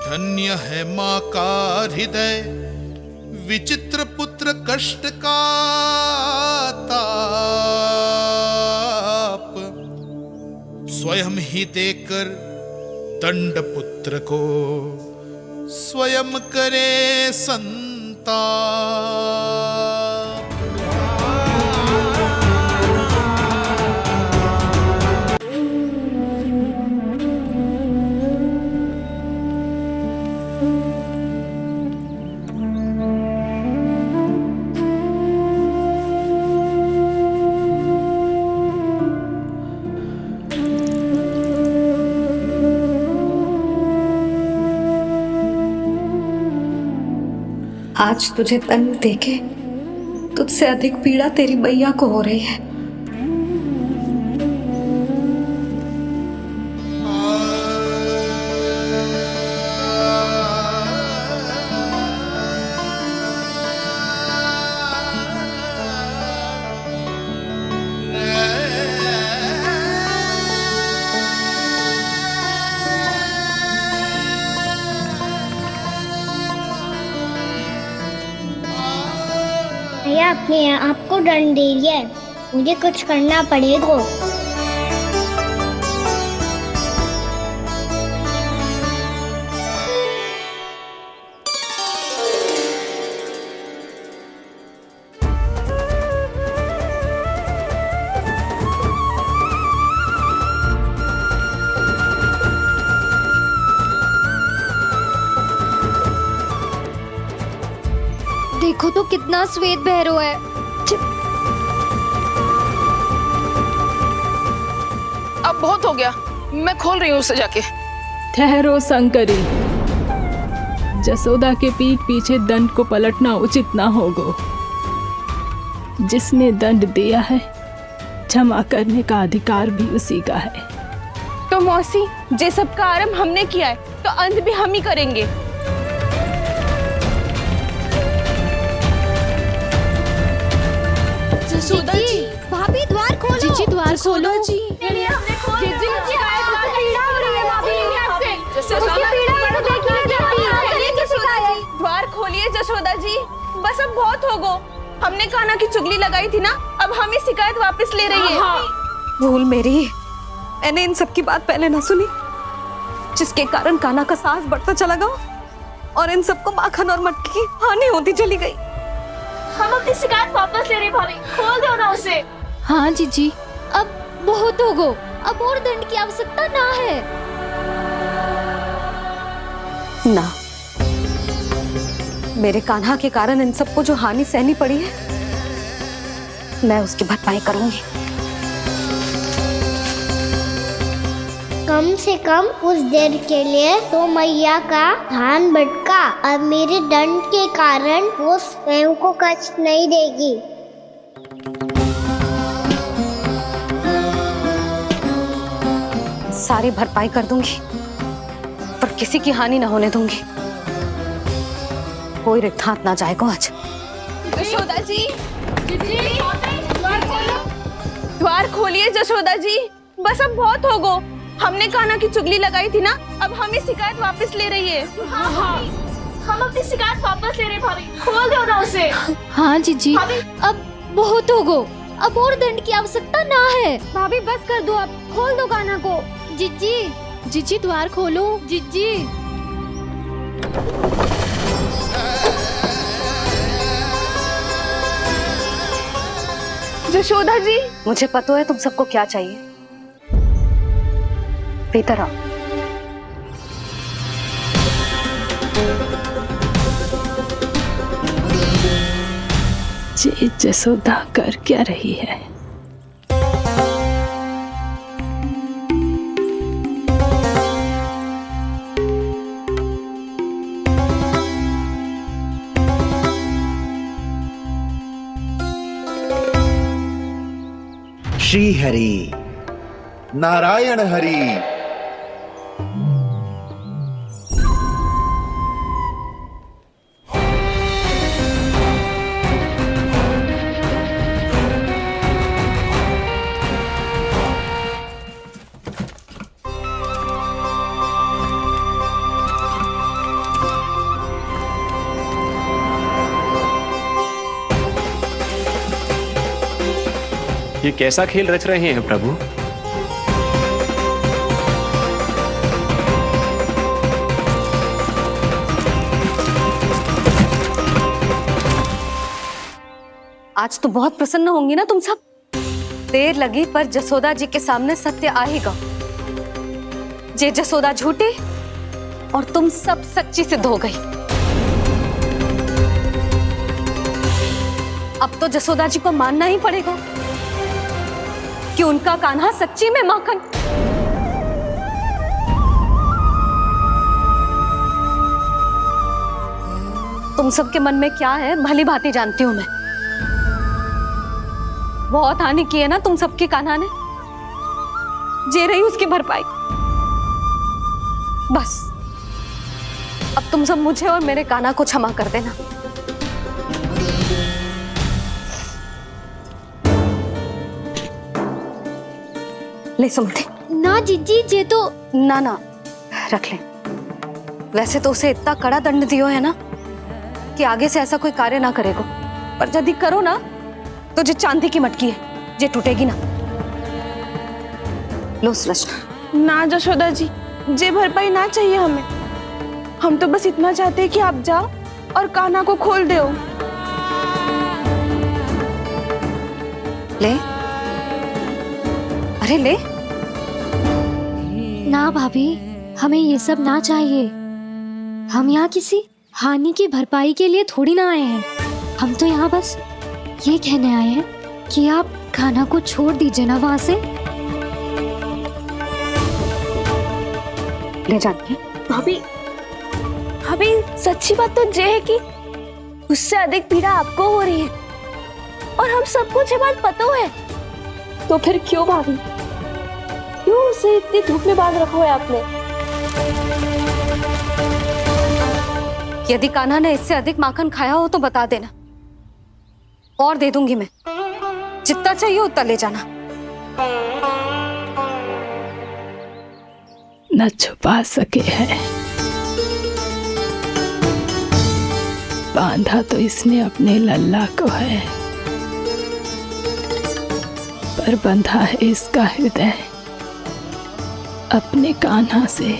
L: धन्य है माँ का हृदय, विचित्र पुत्र कष्ट का ताप, स्वयं ही देकर दंड पुत्र को स्वयं करे संताप।
O: आज तुझे दंड देके तुझसे अधिक पीड़ा तेरी मैया को हो रही है।
J: भैया अपने आप को दंड दे रही है, मुझे कुछ करना पड़ेगा।
T: देखो तो कितना श्वेत भैरव है।
U: अब बहुत हो गया, मैं खोल रही हूँ उसे जाके।
C: ठहरो शंकरी, जसोदा के पीठ पीछे दंड को पलटना उचित ना होगा। जिसने दंड दिया है क्षमा करने का अधिकार भी उसी का है।
I: तो मौसी, जे सब का आरंभ हमने किया है तो अंत भी हम ही करेंगे।
T: जसोदा जी, भाभी द्वार खोलो। जीजी द्वार खोलो। जी
I: द्वार खोलिए जसोदा जी, बस अब बहुत हो गो। हमने कान्हा की चुगली लगाई थी ना, अब हम ये शिकायत वापस ले रही है।
O: भूल मेरी, मैंने इन सब की बात पहले ना सुनी, जिसके कारण कान्हा का साहस बढ़ता चला गया और इन सबको माखन और मटकी की हानि होती चली गई।
Q: हम अपनी शिकायत वापस ले रहे भाभी, खोल दो ना उसे।
T: हाँ जीजी, अब बहुत हो गो, अब और दंड की आवश्यकता ना है।
O: ना, मेरे कान्हा के कारण इन सबको जो हानि सहनी पड़ी है, मैं उसकी भरपाई करूंगी।
J: कम से कम कुछ देर के लिए तो मैया का ध्यान भटका और मेरे दंड के कारण वो स्वयं को कष्ट नहीं देगी।
O: सारी भरपाई कर दूंगी, पर किसी की हानि ना होने दूंगी। कोई रिक्त हाथ ना जाएगा आज।
I: जसोदा जी, द्वार खोलिए जसोदा जी, बस अब बहुत हो गो। हमने कान्हा की चुगली लगाई थी ना, अब हम ये शिकायत वापस ले रही है।
Q: हम अपनी शिकायत वापस ले रहे भाभी, खोल दो ना उसे।
T: हाँ जीजी, अब बहुत हो गो, अब और दंड की आवश्यकता ना है। भाभी बस कर दो, अब खोल दो कान्हा को। जीजी, जीजी द्वार खोलो। जीजी,
I: जशोदा जी,
O: मुझे पता है तुम सबको क्या चाहिए। भीतर आओ।
C: जसोदा कर क्या रही है?
H: श्री हरि, नारायण हरि।
R: ये कैसा खेल रच रहे हैं प्रभु?
F: आज तो बहुत प्रसन्न होंगी ना तुम सब। देर लगी पर जसोदा जी के सामने सत्य आएगा। जे जसोदा झूठी और तुम सब सच्ची सिद्ध हो गई। अब तो जसोदा जी को मानना ही पड़ेगा कि उनका कान्हा सच्ची में माखन। तुम सबके मन में क्या है भली भांति जानती हूं मैं। बहुत हानि की है ना तुम सबके कान्हा ने। जे रही उसकी भरपाई। बस अब तुम सब मुझे और मेरे कान्हा को क्षमा कर देना। ले सुमति।
T: ना जीजी, जे तो
F: ना ना रख ले। वैसे तो उसे इतना कड़ा दंड दियो है ना कि आगे से ऐसा कोई कार्य ना करेगा। पर यदि करो ना तो जो चांदी की मटकी है जे टूटेगी ना। लो सुरज।
I: ना जशोदा जी, जे भरपाई ना चाहिए हमें। हम तो बस इतना चाहते हैं कि आप जाओ और कान्हा को खोल दो।
F: ले, अरे ले।
T: ना भाभी, हमें ये सब ना चाहिए। हम यहाँ किसी हानि की भरपाई के लिए थोड़ी ना आए हैं। हम तो यहाँ बस ये कहने आए हैं कि आप कान्हा को छोड़ दीजिए ना वहां से।
F: ले जाती है।
I: भाभी, भाभी सच्ची बात तो ये है कि उससे अधिक पीड़ा आपको हो रही है और हम सबको ये बात पता है।
A: तो फिर क्यों भाभी, क्यों उसे इतनी धूप में बांध रखा है आपने?
F: यदि कान्हा ने इससे अधिक माखन खाया हो तो बता देना, और दे दूंगी मैं। जितना चाहिए उतना ले जाना।
C: न छुपा सके हैं। बांधा तो इसने अपने लल्ला को है, पर बंधा है इसका हृदय अपने कान्हा से।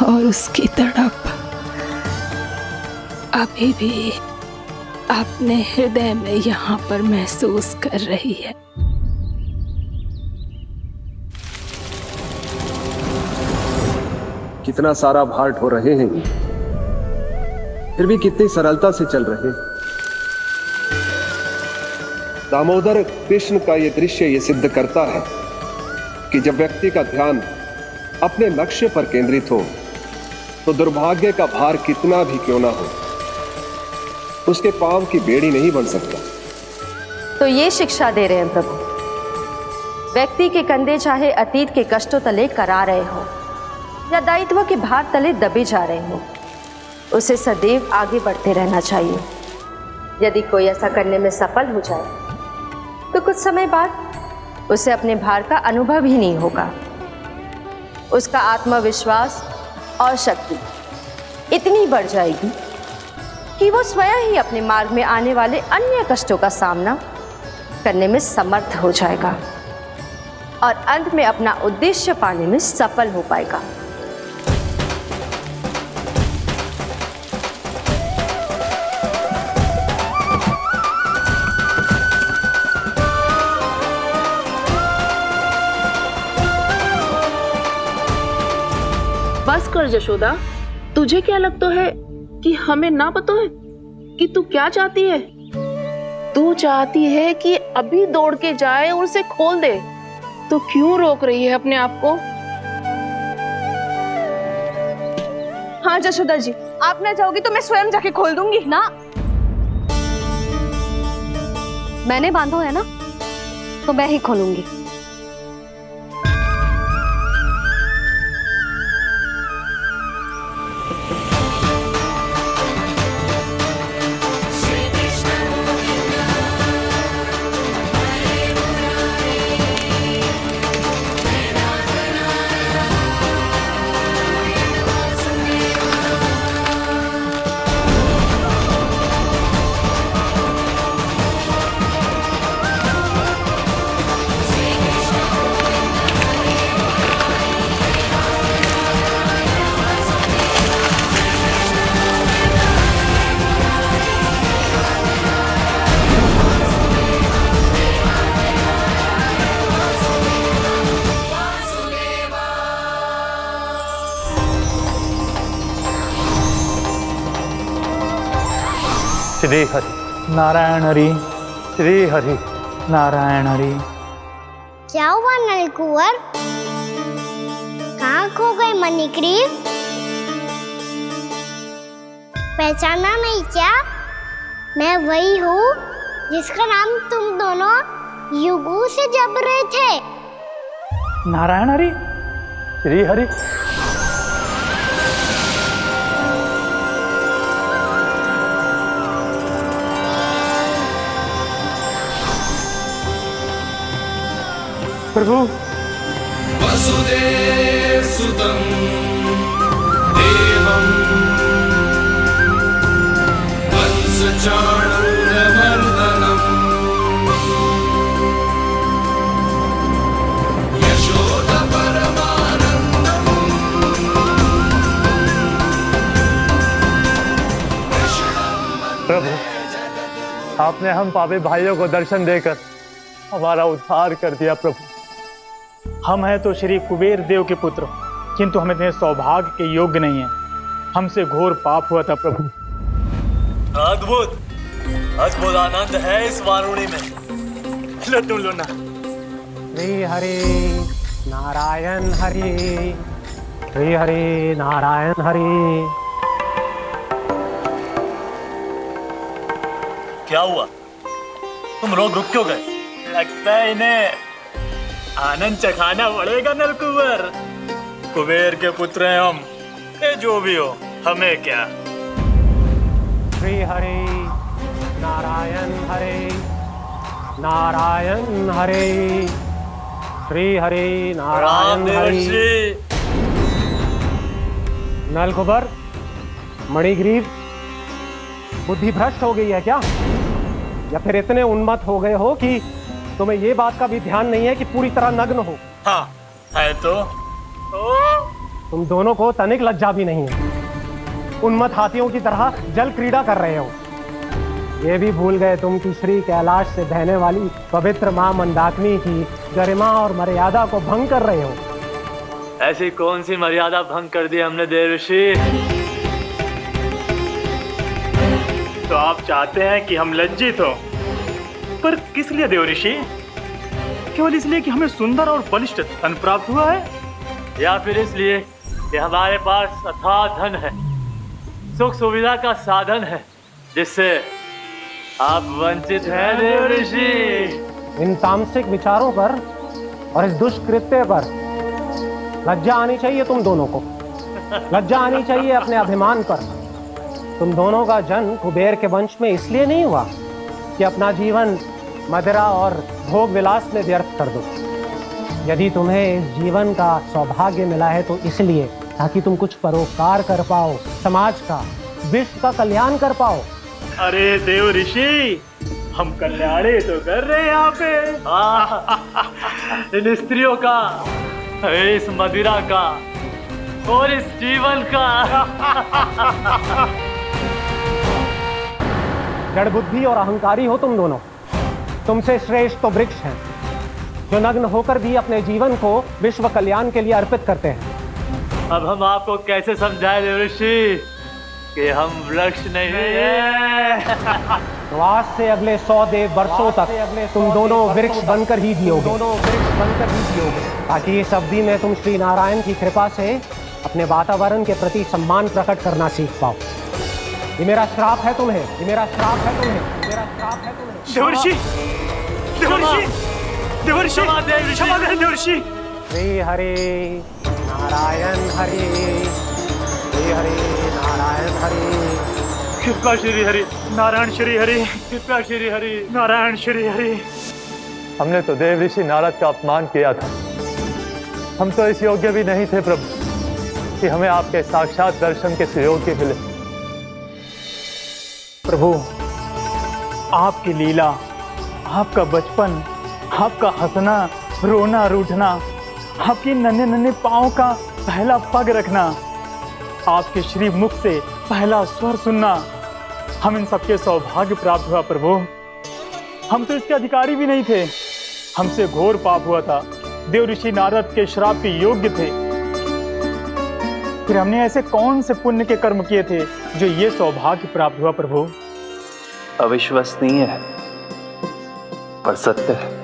C: और उसकी तड़प अभी भी अपने हृदय में यहाँ पर महसूस कर रही है।
S: कितना सारा भार ढो रहे हैं, फिर भी कितनी सरलता से चल रहे हैं। दामोदर कृष्ण का ये दृश्य ये सिद्ध करता है कि जब व्यक्ति का ध्यान अपने लक्ष्य पर केंद्रित हो तो दुर्भाग्य का भार कितना भी क्यों ना हो, उसके पांव की बेड़ी नहीं बन सकता।
P: तो ये शिक्षा दे रहे हैं प्रभु। व्यक्ति के कंधे चाहे अतीत के कष्टों तले करा रहे हो या दायित्व के भार तले दबे जा रहे हो, उसे सदैव आगे बढ़ते रहना चाहिए। यदि कोई ऐसा करने में सफल हो जाए तो कुछ समय बाद उसे अपने भार का अनुभव ही नहीं होगा। उसका आत्मविश्वास और शक्ति इतनी बढ़ जाएगी कि वो स्वयं ही अपने मार्ग में आने वाले अन्य कष्टों का सामना करने में समर्थ हो जाएगा और अंत में अपना उद्देश्य पाने में सफल हो पाएगा।
U: बस कर जशोदा, तुझे क्या लगता है कि हमें ना पता है कि तू क्या चाहती है? तू चाहती है कि अभी दौड़ के जाए और उसे खोल दे, तो क्यों रोक रही है अपने आप को?
I: हाँ जशोदा जी, आप ना जाओगी तो मैं स्वयं जाके खोल दूंगी।
F: ना, मैंने बांधो है ना, तो मैं ही खोलूंगी।
K: श्री हरि नारायण हरि, श्री हरि नारायण हरि।
J: क्या हुआ नलकुंवर? कहाँ खो गए मणिग्रीव? पहचाना नहीं क्या? मैं वही हूँ जिसका नाम तुम दोनों युगों से जप रहे थे।
K: नारायण हरि, श्री हरि। प्रभु
L: वसुदेव सुतं देवं वंशचाणूरमर्दनम् यशोदा परमानंदम्।
K: प्रभु, आपने हम पापी भाइयों को दर्शन देकर हमारा उद्धार कर दिया। प्रभु, हम हैं तो श्री कुबेर देव के पुत्र, किंतु हम इतने सौभाग्य के योग्य नहीं हैं। हमसे घोर पाप हुआ था प्रभु।
V: अद्भुत अद्भुत आनंद है इस वारुणी में। लो तुम लो ना।
W: श्री हरि नारायण हरि, श्री हरि नारायण हरि।
V: क्या हुआ? तुम रोक रुक क्यों गए? लगता है इन्हें आनंद चखाना पड़ेगा नलकुंवर। कुबेर के पुत्र हैं हम, ये जो भी हो हमें क्या।
W: श्री हरि नारायण हरि, नारायण हरि, श्री हरि नारायण हरि। नलकुंवर, मणिग्रीव, बुद्धि भ्रष्ट हो गई है क्या? या फिर इतने उन्मत्त हो गए हो कि तुम्हें ये बात का भी ध्यान नहीं है कि पूरी तरह नग्न हो?
V: हाँ है तो
W: तुम दोनों को तनिक लज्जा भी नहीं है। उन्मत्त हाथियों की तरह जल क्रीड़ा कर रहे हो। ये भी भूल गए तुम कि श्री कैलाश से बहने वाली पवित्र मां मंदाकिनी की गरिमा और मर्यादा को भंग कर रहे हो।
V: ऐसी कौन सी मर्यादा भंग कर दी हमने देव ऋषि?
K: तो आप चाहते हैं कि हम लज्जित हो, पर किस लिए देव ऋषि? केवल इसलिए कि हमें सुंदर और बलिष्ठ धन प्राप्त हुआ है,
V: या फिर इसलिए कि हमारे पास अथाह धन है, सुख सुविधा का साधन है, जिससे आप वंचित हैं देव ऋषि?
W: इन तामसिक विचारों पर और इस दुष्कृत्य पर लज्जा आनी चाहिए तुम दोनों को। लज्जा आनी चाहिए अपने अभिमान पर। तुम दोनों का जन्म कुबेर के वंश में इसलिए नहीं हुआ कि अपना जीवन मदिरा और भोग विलास में व्यर्थ कर दो। यदि तुम्हें इस जीवन का सौभाग्य मिला है तो इसलिए ताकि तुम कुछ परोपकार कर पाओ, समाज का, विश्व का कल्याण कर पाओ।
K: अरे देव ऋषि, हम कल्याणी तो कर रहे हैं यहाँ पे।
V: इन स्त्रियों का, इस मदिरा का और इस जीवन का।
W: जड़ बुद्धि और अहंकारी हो तुम दोनों। तुमसे श्रेष्ठ तो वृक्ष हैं, जो नग्न होकर भी अपने जीवन को विश्व कल्याण के लिए अर्पित करते हैं।
V: अब हम आपको कैसे समझाएं देव ऋषि कि हम वृक्ष नहीं हैं?
W: तो आज से अगले 100 वर्षों तक तुम दोनों वृक्ष बनकर ही जियोगे, ताकि इस अवधि में तुम श्री नारायण की कृपा से अपने वातावरण के प्रति सम्मान प्रकट करना सीख पाओ। ये मेरा श्राप है तुम्हें, ये मेरा श्राप है तुम्हें, ये मेरा श्राप है तुम्हें।
K: देव ऋषि, देव ऋषि,
V: देवर्षि क्षमा दें देवर्षि।
W: श्री हरि नारायण हरि, श्री हरि नारायण हरि।
V: कृपा श्री हरि नारायण श्री हरि, कृपा श्री हरि नारायण श्री हरि।
K: हमने तो देव ऋषि नारद का अपमान किया था। हम तो इस योग्य भी नहीं थे प्रभु कि हमें आपके साक्षात दर्शन के सुयोग्य मिले।
V: प्रभु आपकी लीला, आपका बचपन, आपका हंसना, रोना, रूठना, आपकी नन्हे नन्हे पाँव का पहला पग रखना, आपके श्री मुख से पहला स्वर सुनना, हम इन सबके सौभाग्य प्राप्त हुआ प्रभु। हम तो इसके अधिकारी भी नहीं थे। हमसे घोर पाप हुआ था, देव ऋषि नारद के श्राप के योग्य थे। फिर हमने ऐसे कौन से पुण्य के कर्म किए थे जो ये सौभाग्य प्राप्त हुआ प्रभु?
D: अविश्वसनीय है पर सत्य है।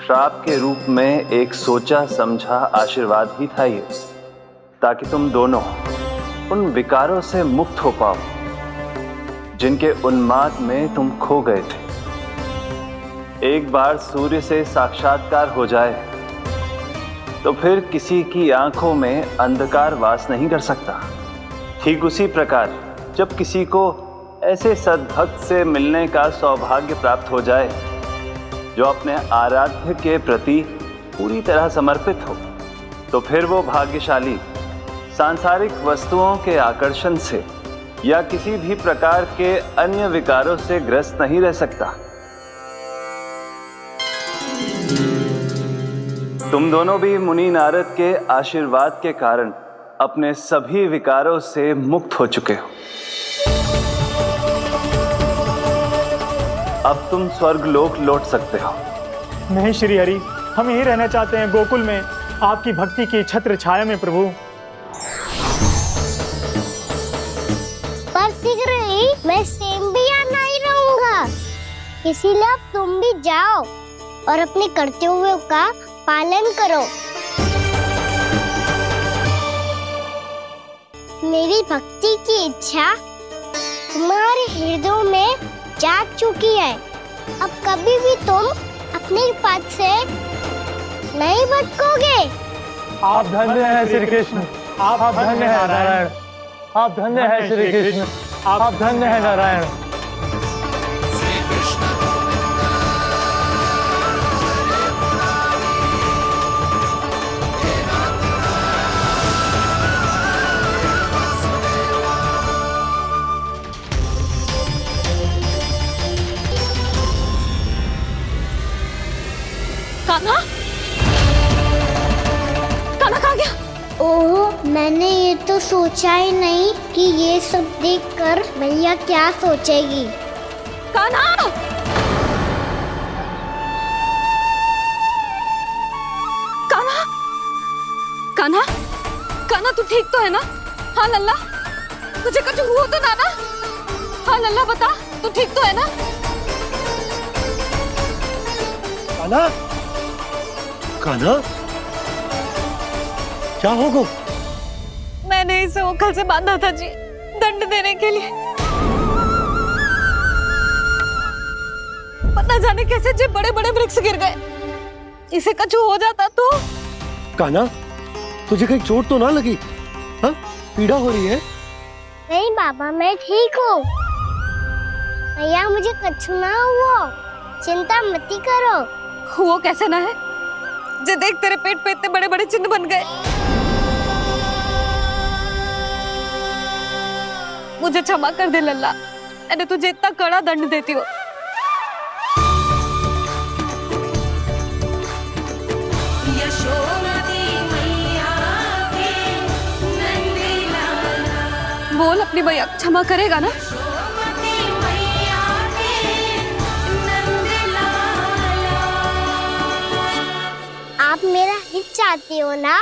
D: श्राप के रूप में एक सोचा समझा आशीर्वाद ही था ये, ताकि तुम दोनों उन विकारों से मुक्त हो पाओ जिनके उन्माद में तुम खो गए थे। एक बार सूर्य से साक्षात्कार हो जाए तो फिर किसी की आंखों में अंधकार वास नहीं कर सकता। ठीक उसी प्रकार जब किसी को ऐसे सद्भक्त से मिलने का सौभाग्य प्राप्त हो जाए जो अपने आराध्य के प्रति पूरी तरह समर्पित हो, तो फिर वो भाग्यशाली सांसारिक वस्तुओं के आकर्षण से या किसी भी प्रकार के अन्य विकारों से ग्रस्त नहीं रह सकता। तुम दोनों भी मुनि नारद के आशीर्वाद के कारण अपने सभी विकारों से मुक्त हो चुके हो। अब तुम स्वर्गलोक लौट सकते हो।
V: नहीं श्री हरि, हम यहीं रहना चाहते हैं, गोकुल में आपकी भक्ति की छत्र छाया में प्रभु।
J: पर शीघ्र ही मैं सेम भी यहाँ नहीं रहूंगा, इसीलिए अब तुम भी जाओ और अपने कर्तव्यों का पालन करो। मेरी भक्ति की इच्छा तुम्हारे हृदय में जाग चुकी है। अब कभी भी तुम अपने पद से नहीं भटकोगे।
K: आप धन्य हैं श्री कृष्ण, आप धन्य हैं नारायण, आप धन्य हैं श्री कृष्ण, आप धन्य हैं नारायण।
Q: कान्हा, कान्हा कहाँ गया?
J: ओह, मैंने ये तो सोचा ही नहीं कि ये सब देखकर भैया क्या सोचेगी।
Q: कान्हा! कान्हा! कान्हा! कान्हा तू ठीक तो है ना? हाँ लल्ला, तुझे कुछ हुआ तो ना? हाँ लल्ला बता, तू ठीक तो है ना?
G: कान्हा, कान्हा, क्या होगा?
Q: मैंने इसे ओखल से बांधा था जी, दंड देने के लिए। पता जाने कैसे जो बड़े बड़े वृक्ष गिर गए। इसे कुछ हो जाता तो?
G: कान्हा, तुझे कहीं चोट तो ना लगी? हाँ, पीड़ा हो रही है?
J: नहीं बाबा, मैं ठीक हूँ। भैया मुझे कुछ ना हुआ, चिंता मत करो।
Q: वो कैसे ना है? जे देख तेरे पेट पे इतने बड़े बड़े चिन्ह बन गए। मुझे क्षमा कर दे लल्ला, मैंने तुझे इतना कड़ा दंड देती हूँ। बोल अपनी भैया क्षमा करेगा ना?
J: आप मेरा हित चाहते हो ना?